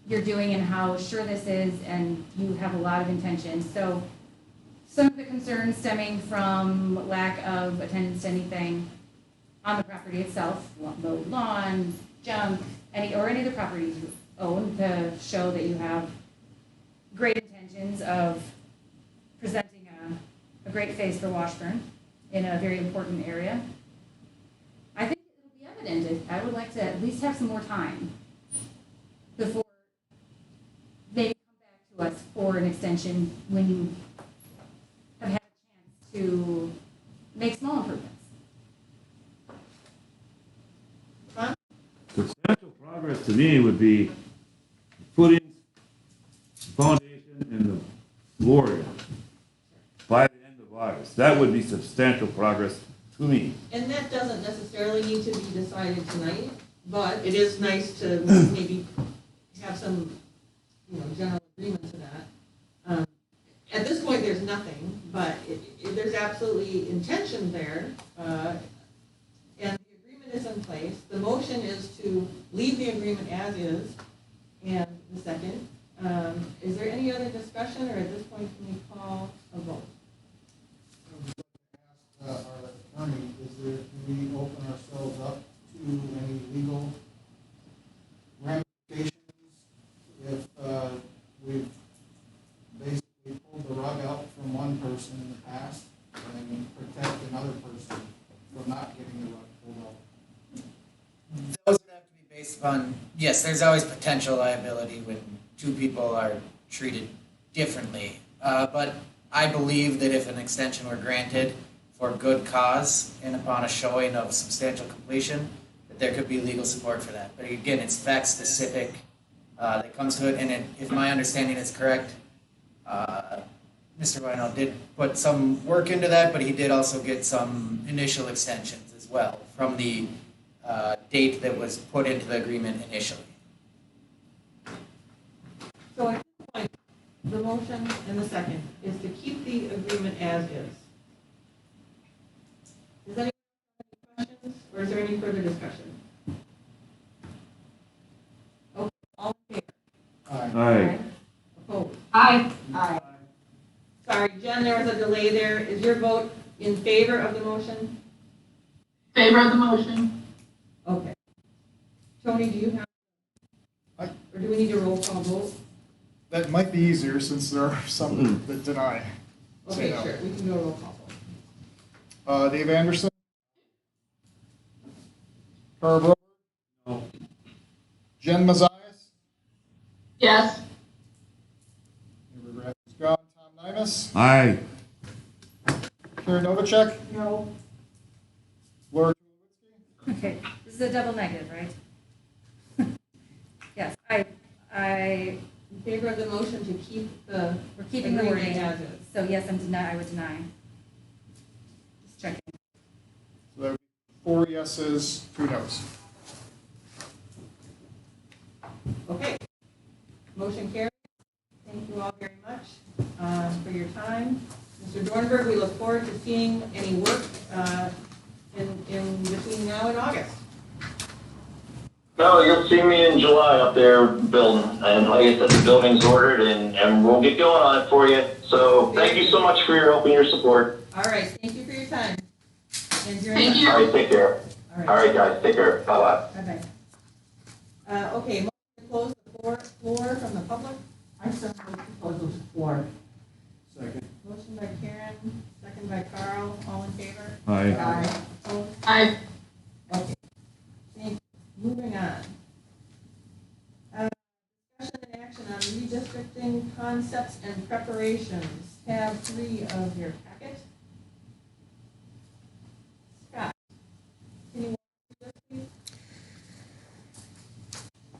you're doing and how sure this is, and you have a lot of intention. So some of the concerns stemming from lack of attendance to anything on the property itself, mowed lawns, junk, any other properties you own, to show that you have great intentions of presenting a great face for Washburn in a very important area. I think it will be evident. I would like to at least have some more time before maybe come back to us for an extension when you have had a chance to make small improvements. Substantial progress to me would be putting foundation in the floor by the end of August. That would be substantial progress to me. And that doesn't necessarily need to be decided tonight, but it is nice to maybe have some, general agreement to that. At this point, there's nothing, but there's absolutely intention there, and the agreement is in place. The motion is to leave the agreement as is, and the second. Is there any other discussion, or at this point, can we call a vote? Our attorney, can we open ourselves up to any legal ramifications if we've basically pulled the rug out from one person in the past and protect another person from not getting the rug pulled out? Those would have to be based upon, yes, there's always potential liability when two people are treated differently. But I believe that if an extension were granted for good cause and upon a showing of substantial completion, that there could be legal support for that. But again, it's fact specific that comes to it. And if my understanding is correct, Mr. Wino did put some work into that, but he did also get some initial extensions as well from the date that was put into the agreement initially. So at this point, the motion and the second is to keep the agreement as is. Is there any questions, or is there any further discussion? Okay, all in favor? Aye. Opposed? Aye. Aye. Sorry, Jen, there was a delay there. Is your vote in favor of the motion? Favor of the motion. Okay. Tony, do you have Or do we need a roll call vote? That might be easier since there are some that deny. Say Okay, no. sure, we can do a roll call vote. Dave Anderson? Carl Brover? No. Jen Mazias? Yes. Amber Graff is gone. Tom Nimus? Aye. Karen Novacek? No. Laura Tulowitzki? Okay, this is a double negative, right? Yes, I, In favor of the motion to keep the we're keeping the agreement wording. as is. So yes, I would deny. Just checking. So that would be 4 yeses, 2 nos. Okay. Motion carries. Thank you all very much for your time. Mr. Dornberg, we look forward to seeing any work in between now and August. No, you'll see me in July up there building, and like I said, the building's ordered, and we'll get going on it for you. So thank you so much for your help and your support. All right, thank you for your time. And your Thank you. All right, take care. All right. All right, guys, take care. Bye-bye. Bye-bye. Okay, motion to close the floor from the public. I sent the proposals for. Second. Motion by Karen, second by Carl, all in favor? Aye. Aye. Opposed? Aye. Okay. Thank you. Moving on. Discussion and action on redistricting concepts and preparations, tab 3 of your packet. Scott, can you walk through this, please?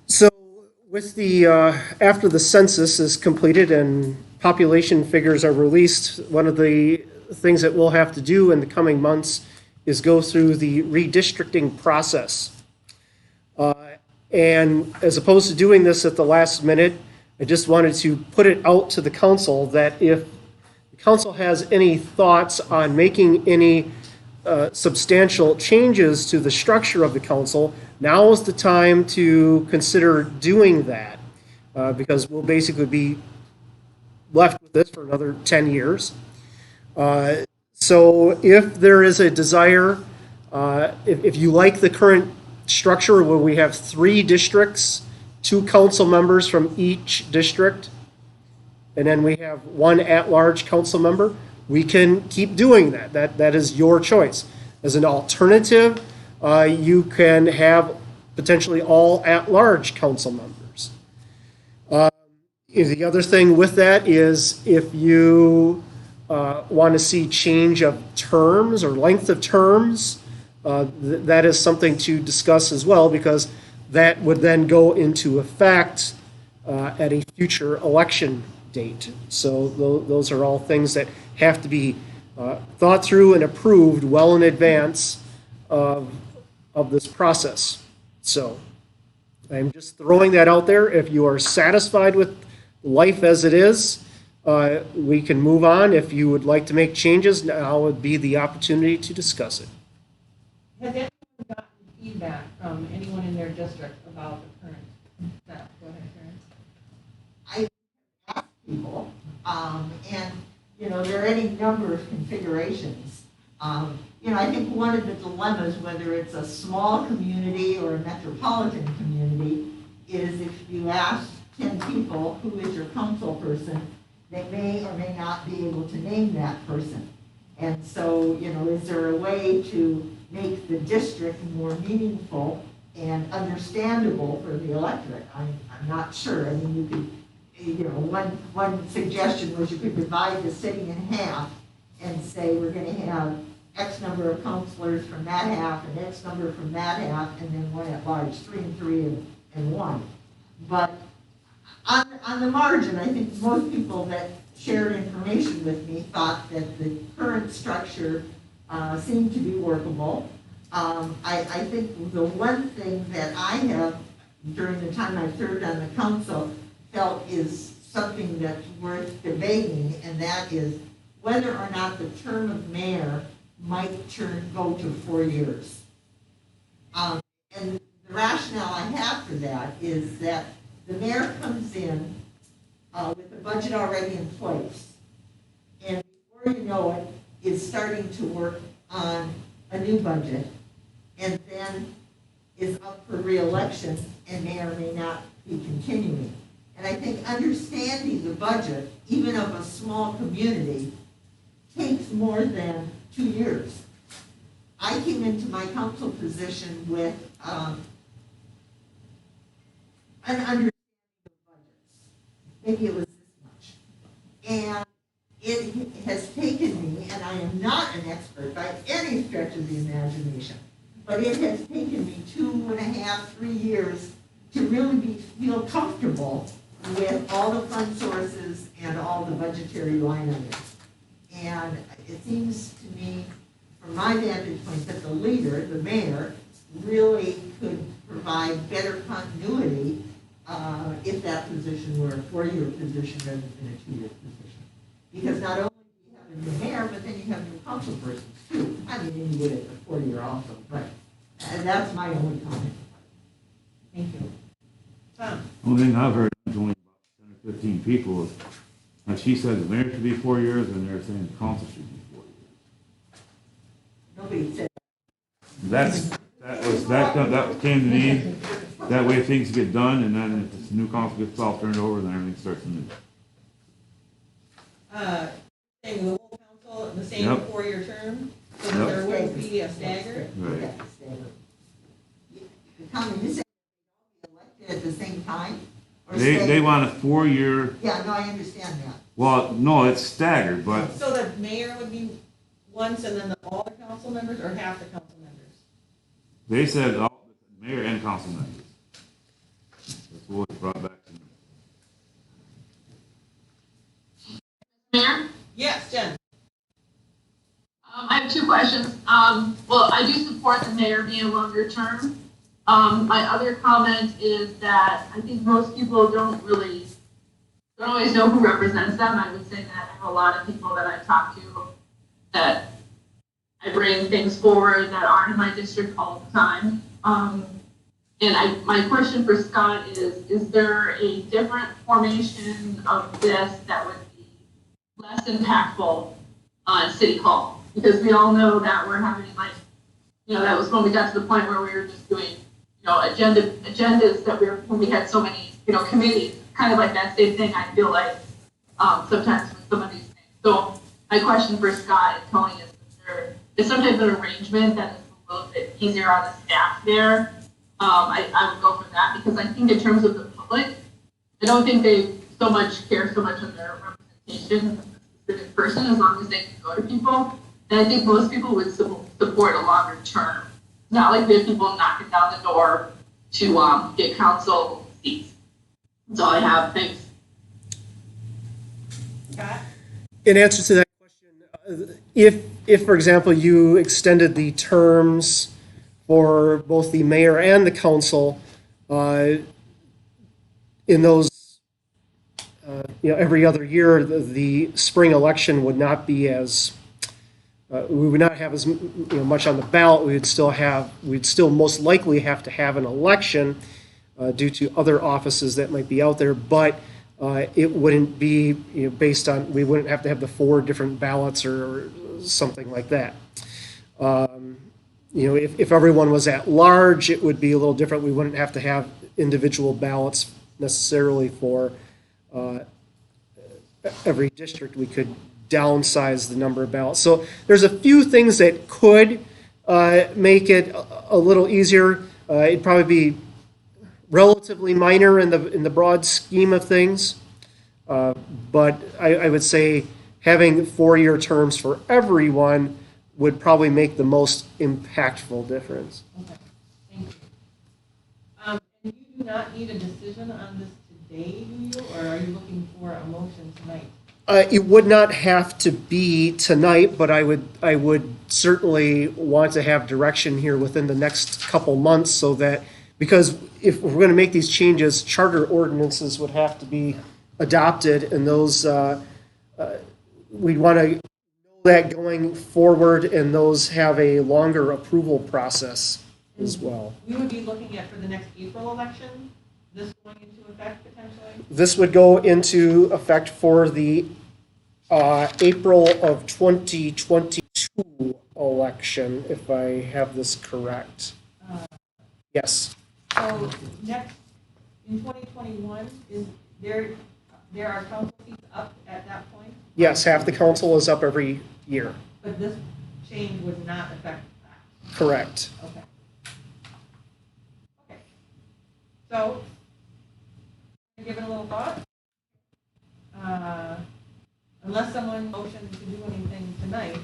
So with the, after the census is completed and population figures are released, one of the things that we'll have to do in the coming months is go through the redistricting process. And as opposed to doing this at the last minute, I just wanted to put it out to the council that if the council has any thoughts on making any substantial changes to the structure of the council, now is the time to consider doing that, because we'll basically be left with this for another 10 years. So if there is a desire, if you like the current structure where we have 3 districts, 2 council members from each district, and then we have 1 at-large council member, we can keep doing that. That is your choice. As an alternative, you can have potentially all at-large council members. The other thing with that is if you want to see change of terms or length of terms, that is something to discuss as well, because that would then go into effect at a future election date. So those are all things that have to be thought through and approved well in advance of this process. So I'm just throwing that out there. If you are satisfied with life as it is, we can move on. If you would like to make changes, now would be the opportunity to discuss it. Has anyone gotten feedback from anyone in their district about the current setup? Go ahead, Karen. I asked people, and, you know, there are any number of configurations. You know, I think one of the dilemmas, whether it's a small community or a metropolitan community, is if you ask 10 people, who is your council person, they may or may not be able to name that person. And so, you know, is there a way to make the district more meaningful and understandable for the electorate? I'm not sure. I mean, you could, you know, one suggestion was you could divide the city in half and say we're going to have X number of councilors from that half and X number from that half, and then 1 at large, 3 and 3 and 1. But on the margin, I think most people that shared information with me thought that the current structure seemed to be workable. I think the one thing that I have, during the time I've served on the council, felt is something that's worth debating, and that is whether or not the term of mayor might go to 4 years. And the rationale I have for that is that the mayor comes in with the budget already in place, and before you know it, is starting to work on a new budget, and then is up for re-election and may or may not be continuing. And I think understanding the budget, even of a small community, takes more than 2 years. I came into my council position with an understanding of budgets. Maybe it was this much. And it has taken me, and I am not an expert by any stretch of the imagination, but it has taken me 2.5, 3 years to really feel comfortable with all the fund sources and all the budgetary line items. And it seems to me, from my vantage point, that the leader, the mayor, really could provide better continuity if that position were a 4-year position rather than a 2-year position. Because not only do you have a new mayor, but then you have new council persons too. I mean, you would at the 4-year also, but and that's my only comment. Thank you. Tom? Only thing I've heard is only about 10 or 15 people is, and she said the mayor should be 4 years, and they're saying the council should be 4 years. Nobody said that came to me. That way things get done, and then if this new council gets all turned over, then everything starts anew. Saying the whole council, the same Yep. 4-year term, so that there wouldn't be a stagger? Right. Tommy, you said they all be elected at the same time? Or They staggered? want a 4-year. Yeah, no, I understand that. Well, no, it's staggered, but So the mayor would be once, and then all the council members, or half the council members? they said all the mayor and council members. That's what was brought back to me. Mayor? Yes, Jen? I have 2 questions. Well, I do support the mayor being a longer term. My other comment is that I think most people don't always know who represents them. I would say that I have a lot of people that I talk to that I bring things forward that aren't in my district all the time. And my question for Scott is there a different formation of this that would be less impactful on City Hall? Because we all know that we're having that was when we got to the point where we were just doing, agendas that when we had so many, committees, kind of like that same thing, I feel like, sometimes with some of these things. So my question for Scott and Tony is there is some type of arrangement that is a little bit easier on the staff there. I would go for that because I think in terms of the public, I don't think they care so much of their representation of a specific person as long as they can go to people. And I think most people would support a longer term. Not like we have people knocking down the door to get council seats. That's all I have. Thanks. Scott? In answer to that question, if for example you extended the terms for both the mayor and the council, in those, every other year, the spring election would not be as we would not have as much on the ballot. We'd still most likely have to have an election due to other offices that might be out there, but it wouldn't be based on, we wouldn't have to have the 4 different ballots or something like that. If everyone was at large, it would be a little different. We wouldn't have to have individual ballots necessarily for every district. We could downsize the number of ballots. So there's a few things that could make it a little easier. It'd probably be relatively minor in the broad scheme of things. But I would say having 4-year terms for everyone would probably make the most impactful difference. Okay, thank you. And you do not need a decision on this today, do you? Or are you looking for a motion tonight? It would not have to be tonight, but I would certainly want to have direction here within the next couple months so that, because if we're going to make these changes, charter ordinances would have to be adopted, and those, we'd want to know that going forward, and those have a longer approval process as well. We would be looking at for the next April election, this going into effect potentially? This would go into effect for the April of 2022 election, if I have this correct. Yes. So next in 2021, there are council seats up at that point, Yes, half the council is up every year. but this change would not affect that. Correct. Okay. Okay. So, give it a little thought. Unless someone motions to do anything tonight.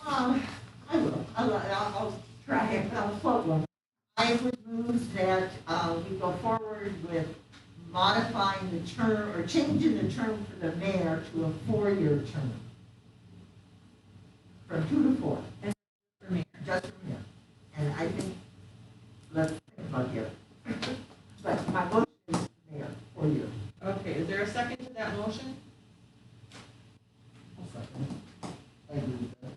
I will. I'll try it. I'll float one. I would move that we go forward with modifying the term or changing the term for the mayor to a 4-year term. From 2 to 4. And for mayor. Just for mayor. And I think, let's think about here. But my motion is mayor, 4 years. Okay, is there a second to that motion? I'll second it. I agree with that.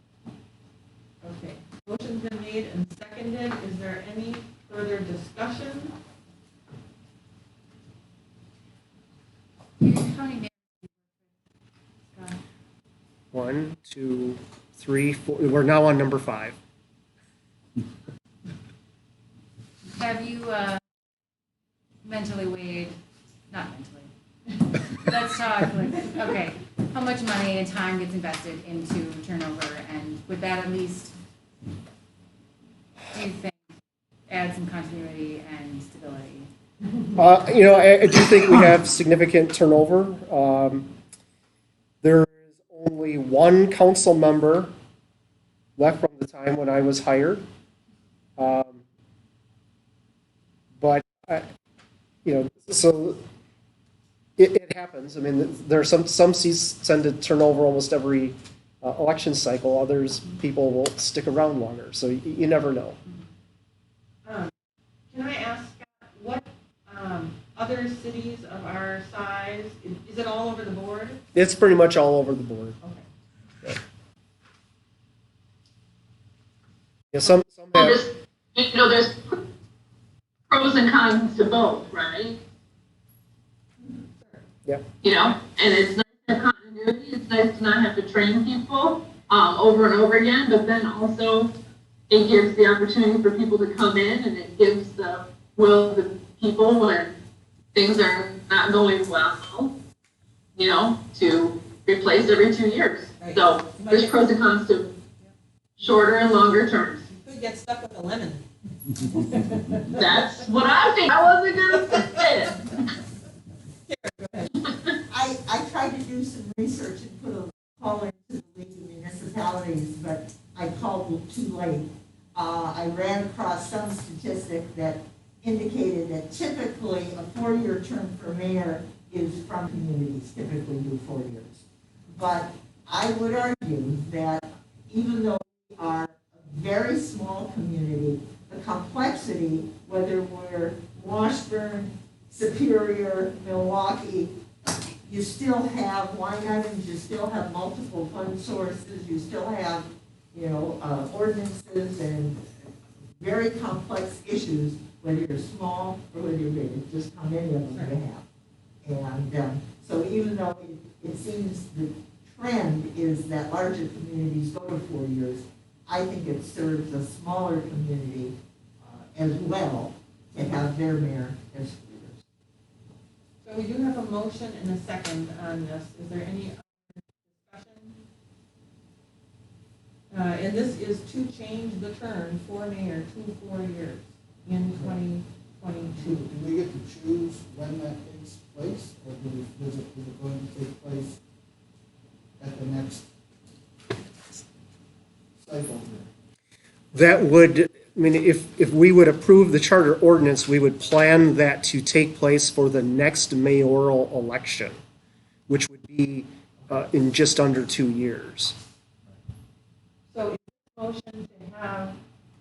Okay, motion's been made and seconded. Is there any further discussion? County manager. Scott. 1, 2, 3, 4. We're now on number 5. Have you mentally weighed, not mentally, let's talk, like, okay, how much money and time gets invested into turnover, and would that at least, do you think, add some continuity and stability? I do think we have significant turnover. There is only one council member left from the time when I was hired. But, so it happens. I mean, there are some seats tend to turn over almost every election cycle. Others, people will stick around longer. So you never know. Can I ask, Scott, what other cities of our size, is it all over the board? It's pretty much all over the board. Okay. Yeah, some Well, have. there's pros and cons to both, right? Yeah. And it's nice to have continuity. It's nice to not have to train people over and over again, but then also it gives the opportunity for people to come in, and it gives the will of the people when things are not going well, to replace every 2 years. Right. So there's pros and cons to shorter and longer terms. You could get stuck with a lemon. That's what I think. I wasn't gonna say it. I tried to do some research and put a call into the League of Municipalities, but I called too late. I ran across some statistic that indicated that typically a 4-year term for mayor is from communities, typically do 4 years. But I would argue that even though we are a very small community, the complexity, whether we're Washburn, Superior, Milwaukee, you still have line items, you still have multiple fund sources, you still have, ordinances and very complex issues, whether you're small or whether you're big. It's just how many of them you have. And so even though it seems the trend is that larger communities go to 4 years, I think it serves a smaller community as well to have their mayor as 4 years. So we do have a motion and a second on this. Is there any other discussion? And this is to change the term for mayor to 4 years in 2022. Do we get to choose when that takes place, or is it going to take place at the next cycle here? That would, if we would approve the charter ordinance, we would plan that to take place for the next mayoral election, which would be in just under 2 years. So is the motion to have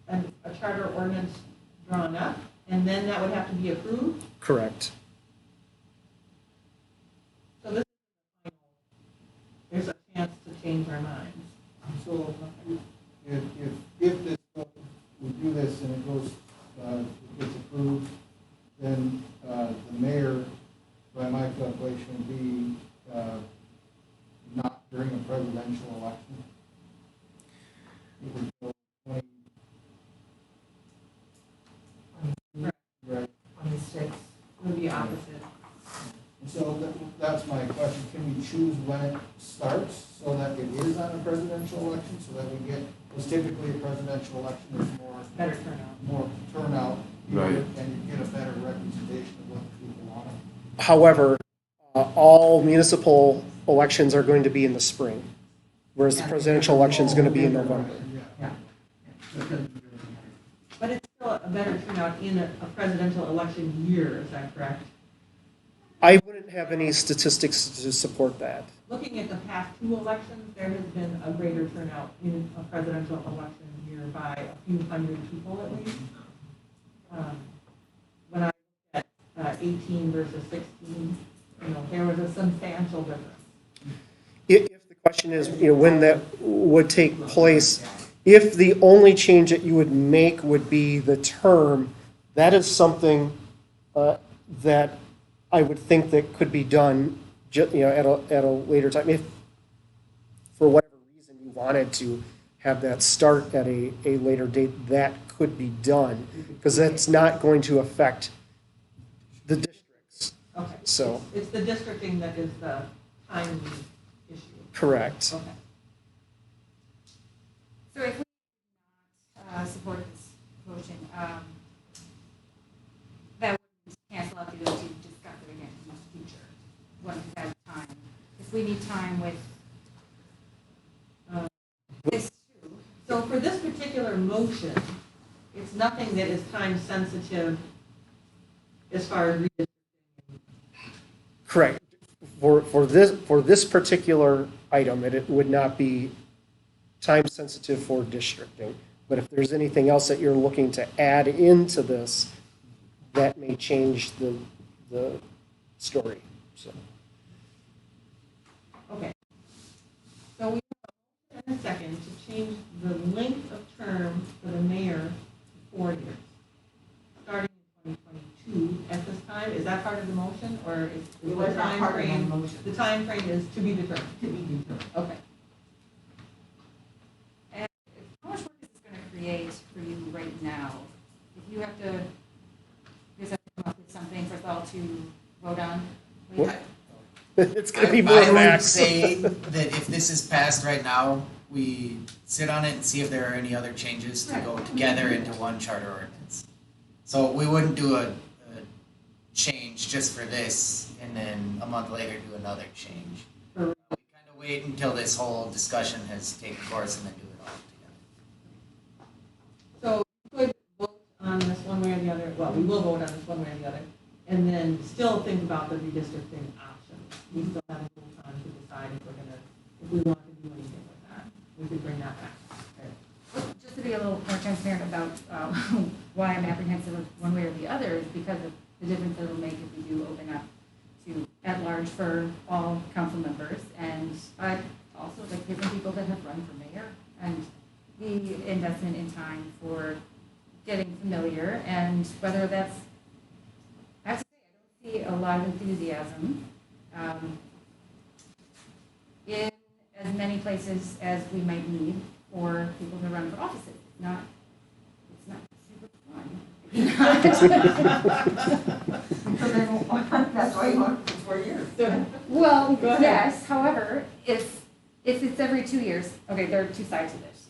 a charter ordinance drawn up, and then that would have to be approved? Correct. So this is the final, there's a chance to change our minds. So if this, we do this and it goes, it gets approved, then the mayor, by my calculation, would be not during a presidential election. It would go 20. choose when it starts so that it is on a presidential election, so that we get, because typically a presidential election is Better turnout. more turnout, Right. and you get a better representation of what the people want. However, all municipal elections are going to be in the spring, whereas the presidential election is going to be in November. Yeah. But it's still a better turnout in a presidential election year, is that correct? I wouldn't have any statistics to support that. Looking at the past two elections, there has been a greater turnout in a presidential election year by a few hundred people at least. When I looked at 18 versus 16, there was a substantial difference. If the question is, when that would take place, if the only change that you would make would be the term, that is something that I would think that could be done, at a later time. If for whatever reason you wanted to have that start at a later date, that could be done, because that's not going to affect the districts. Okay. So. It's the districting that is the timely issue. Correct. Okay. So if we do not support this motion, that would cancel out the ability to discuss it again in the future, once we have time. If we need time with this too. So for this particular motion, it's nothing that is time sensitive as far as redistricting. Correct. For this particular item, it would not be time sensitive for districting. But if there's anything else that you're looking to add into this, that may change the story. So. Okay. So we have a second to change the length of term for the mayor to 4 years, starting in 2022 at this time. Is that part of the motion, or is It the was not time part of the frame? motion. The time frame is to be determined. To be determined. Okay. And how much work is this going to create for you right now? If you have to, come up with something for us all to vote on? It's going to be more I would lax. say that if this is passed right now, we sit on it and see if there are any other changes to go together into one charter ordinance. So we wouldn't do a change just for this and then a month later do another change. We kind of wait until this whole discussion has taken course and then do it all together. So you could vote on this one way or the other. Well, we will vote on this one way or the other, and then still think about the redistricting options. We still have a little time to decide if we want to do anything with that. We could bring that back. Just to be a little more transparent about why I'm apprehensive of one way or the other is because of the difference that it'll make if we do open up to at-large for all council members. And I also like different people that have run for mayor and the investment in time for getting familiar, and whether that's, I have to say, I don't see a lot of enthusiasm in as many places as we might need for people to run for offices. It's not super fun. So then, that's why you want it for 4 years. Well, Go ahead. yes, however, if it's every 2 years, okay, there are two sides to this.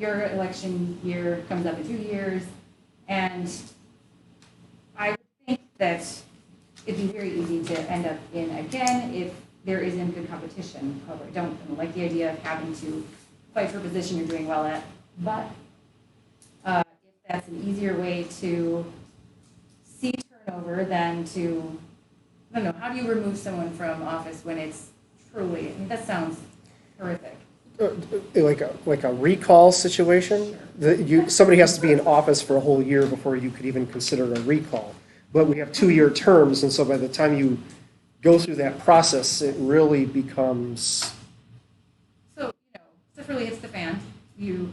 Your election year comes up in 2 years, and I would think that it'd be very easy to end up in again if there isn't good competition. However, I don't like the idea of having to fight for a position you're doing well at, but if that's an easier way to see turnover than to, I don't know, how do you remove someone from office when it's truly, I mean, that sounds horrific. Like a recall situation, somebody has to be in office for a whole year before you could even consider a recall. But we have 2-year terms, and so by the time you go through that process, it really becomes. So, stuff really hits the fan. 2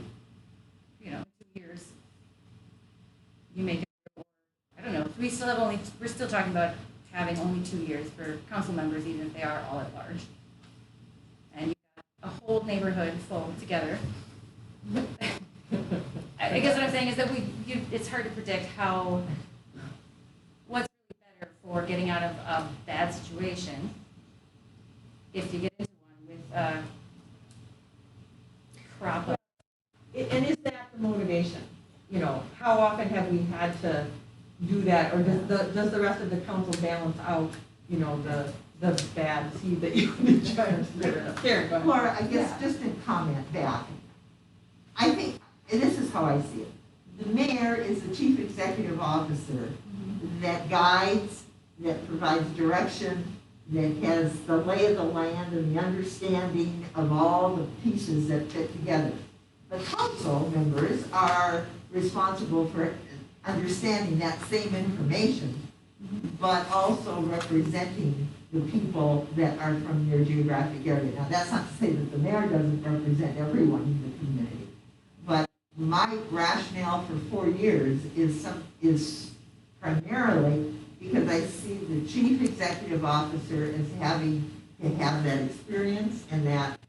years, you make it, I don't know, we're still talking about having only 2 years for council members, even if they are all at large. And you got a whole neighborhood full together. I guess what I'm saying is that it's hard to predict what's really better for getting out of a bad situation if you get into one with crop up. And is that the motivation? You know, how often have we had to do that, or does the rest of the council balance out, you know, the bad seed that you've been trying to get rid of? Karen, go ahead. Laura, I guess just to comment back, I think, and this is how I see it, the mayor is the chief executive officer that guides, that provides direction, that has the lay of the land and the understanding of all the pieces that fit together. The council members are responsible for understanding that same information, but also representing the people that are from their geographic area. Now, that's not to say that the mayor doesn't represent everyone in the community, but my rationale for 4 years is primarily because I see the chief executive officer as having to have that experience and that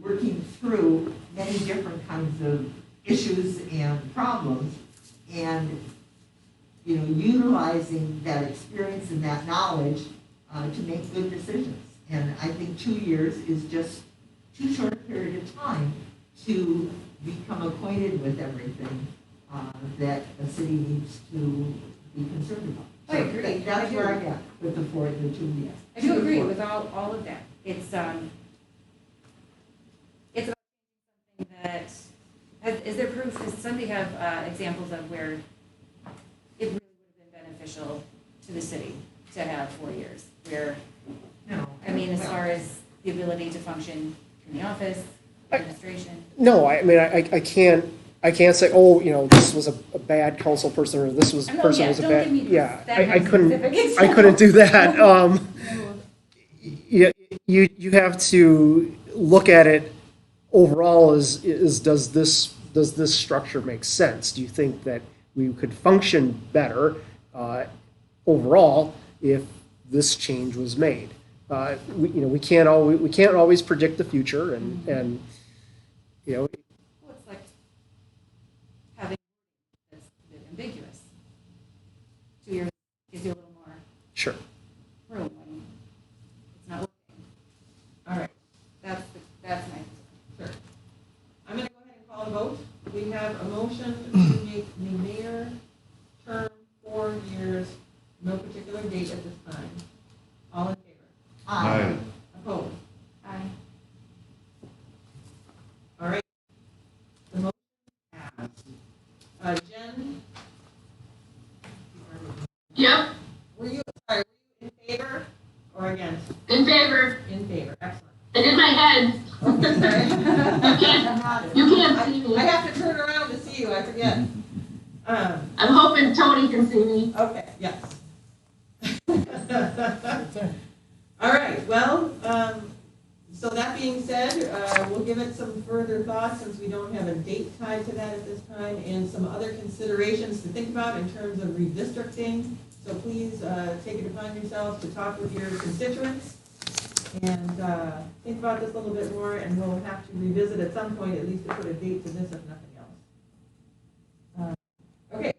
working through many different kinds of issues and problems, and you know, utilizing that experience and that knowledge to make good decisions. And I think 2 years is just too short a period of time to become acquainted with everything that a city needs to be concerned about. I agree. That's where I get with the 2 years. I do agree with all of that. It's about something that, is there proof, does somebody have examples of where it really would have been beneficial to the city to have 4 years? Where, no, I mean, as far as the ability to function in the office, administration? No, I mean, I can't say, oh, you know, this was a bad council person, or this was person was a bad, yeah, I couldn't do that. You have to look at it overall as does this structure make sense? Do you think that we could function better overall if this change was made? We can't always predict the future, and you know. Well, it's like having that's a bit ambiguous. 2 years gives you a little more Sure. room when it's not working. All right, that's my. Sure. I'm going to go ahead and call a vote. We have a motion to make the mayor term 4 years, no particular date at this time. All in favor? Aye. Opposed? Aye. All right. The motion passed. Jen? Yep, Were you in favor or against? in favor. In favor, excellent. I did my head. Okay, sorry. You can't see me. I have to turn around to see you, I forget. I'm hoping Tony can see me. Okay, yes. All right, well, so that being said, we'll give it some further thought since we don't have a date tied to that at this time, and some other considerations to think about in terms of redistricting. So please take it upon yourselves to talk with your constituents and think about this a little bit more, and we'll have to revisit at some point, at least to put a date to this, if nothing else. Okay,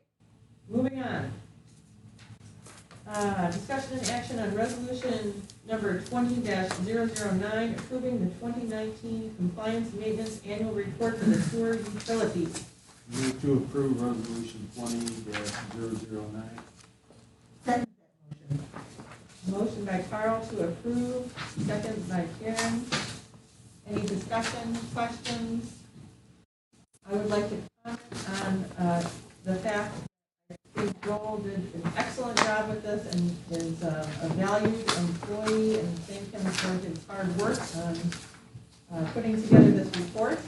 moving on. Discussion and action on resolution number 20-009, approving the 2019 compliance maintenance annual report for the sewer utilities. Move to approve resolution 20-009. Second Motion by Carl to approve, second by Karen. Any discussion, questions? I would like to comment on the fact that I think Joel did an excellent job with this and is a valued employee, and thank him for his hard work on putting together this report.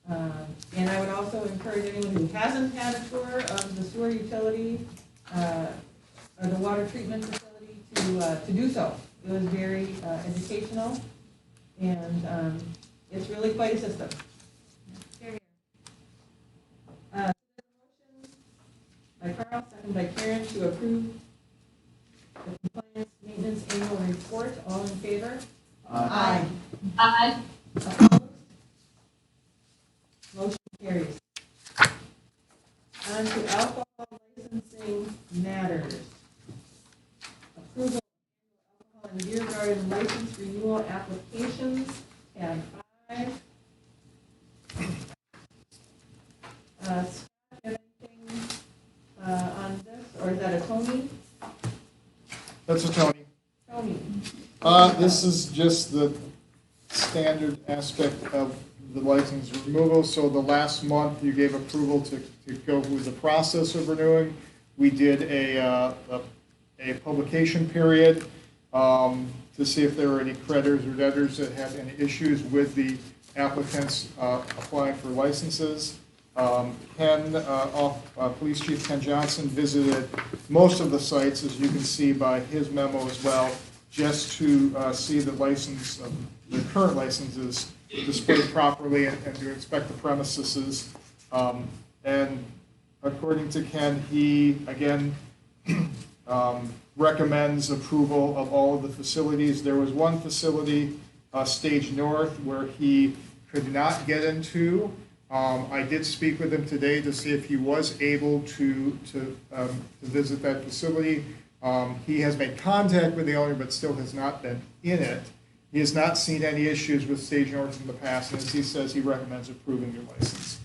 And I would also encourage anyone who hasn't had a tour of the sewer utility or the water treatment facility to do so. It was very educational, and it's really quite a system. Motion by Carl, second by Karen, to approve the compliance maintenance annual report. All in favor? Aye. Aye. Opposed? Motion carries. On to alcohol licensing matters. Approval of alcohol and Beer Garden license renewal applications, tab 5. Scott, have anything on this, or is that a Tony? That's a Tony. Tony. This is just the standard aspect of the license removal. So the last month, you gave approval to go through the process of renewing. We did a publication period to see if there were any creditors or debtors that had any issues with the applicants applying for licenses. Police Chief Ken Johnson visited most of the sites, as you can see by his memo as well, just to see the license, the current licenses displayed properly and to inspect the premises. And according to Ken, he, again, recommends approval of all of the facilities. There was one facility, Stage North, where he could not get into. I did speak with him today to see if he was able to visit that facility. He has made contact with the owner, but still has not been in it. He has not seen any issues with Stage North in the past, and as he says, he recommends approving your license.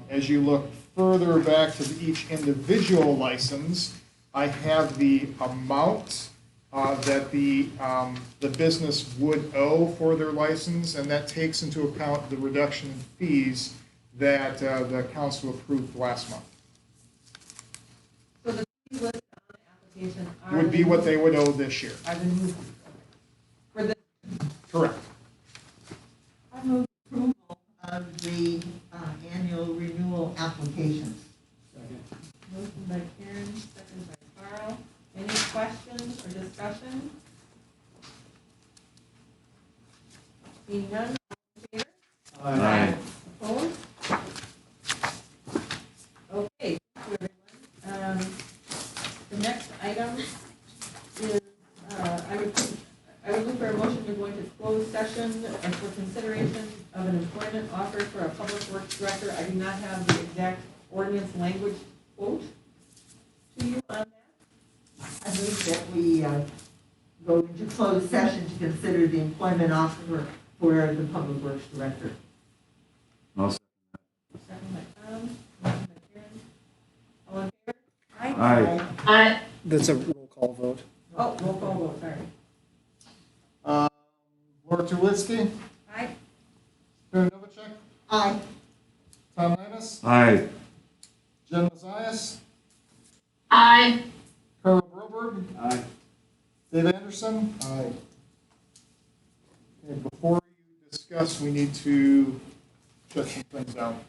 As you look further back to each individual license, I have the amount that the business would owe for their license, and that takes into account the reduction in fees that the council approved last month. So the fees listed on the application are Would be what they would owe this year. Are the new for the Correct. I move approval of the annual renewal applications. motion by Karen, second by Carl. Any questions or discussion? Seeing none, all in favor? Aye. Opposed? Okay, thank you, everyone. The next item is, I would look for a motion to go into closed session for consideration of an employment offer for a public works director. I do not have the exact ordinance language quote to you on that. I move that we go into closed session to consider the employment offer for the public works director. I'll second Second by Tom, motion by Karen. All in favor? that. Aye. Aye. That's a roll call vote. Oh, roll call vote, sorry. Laura Tulowitzki, Aye. Karen Novacek, Aye. Tom Lannis, Aye. Jen Mazias, Aye. Carl Broberg, Aye. Dave Anderson. Aye. Okay, before you discuss, we need to shut some things down.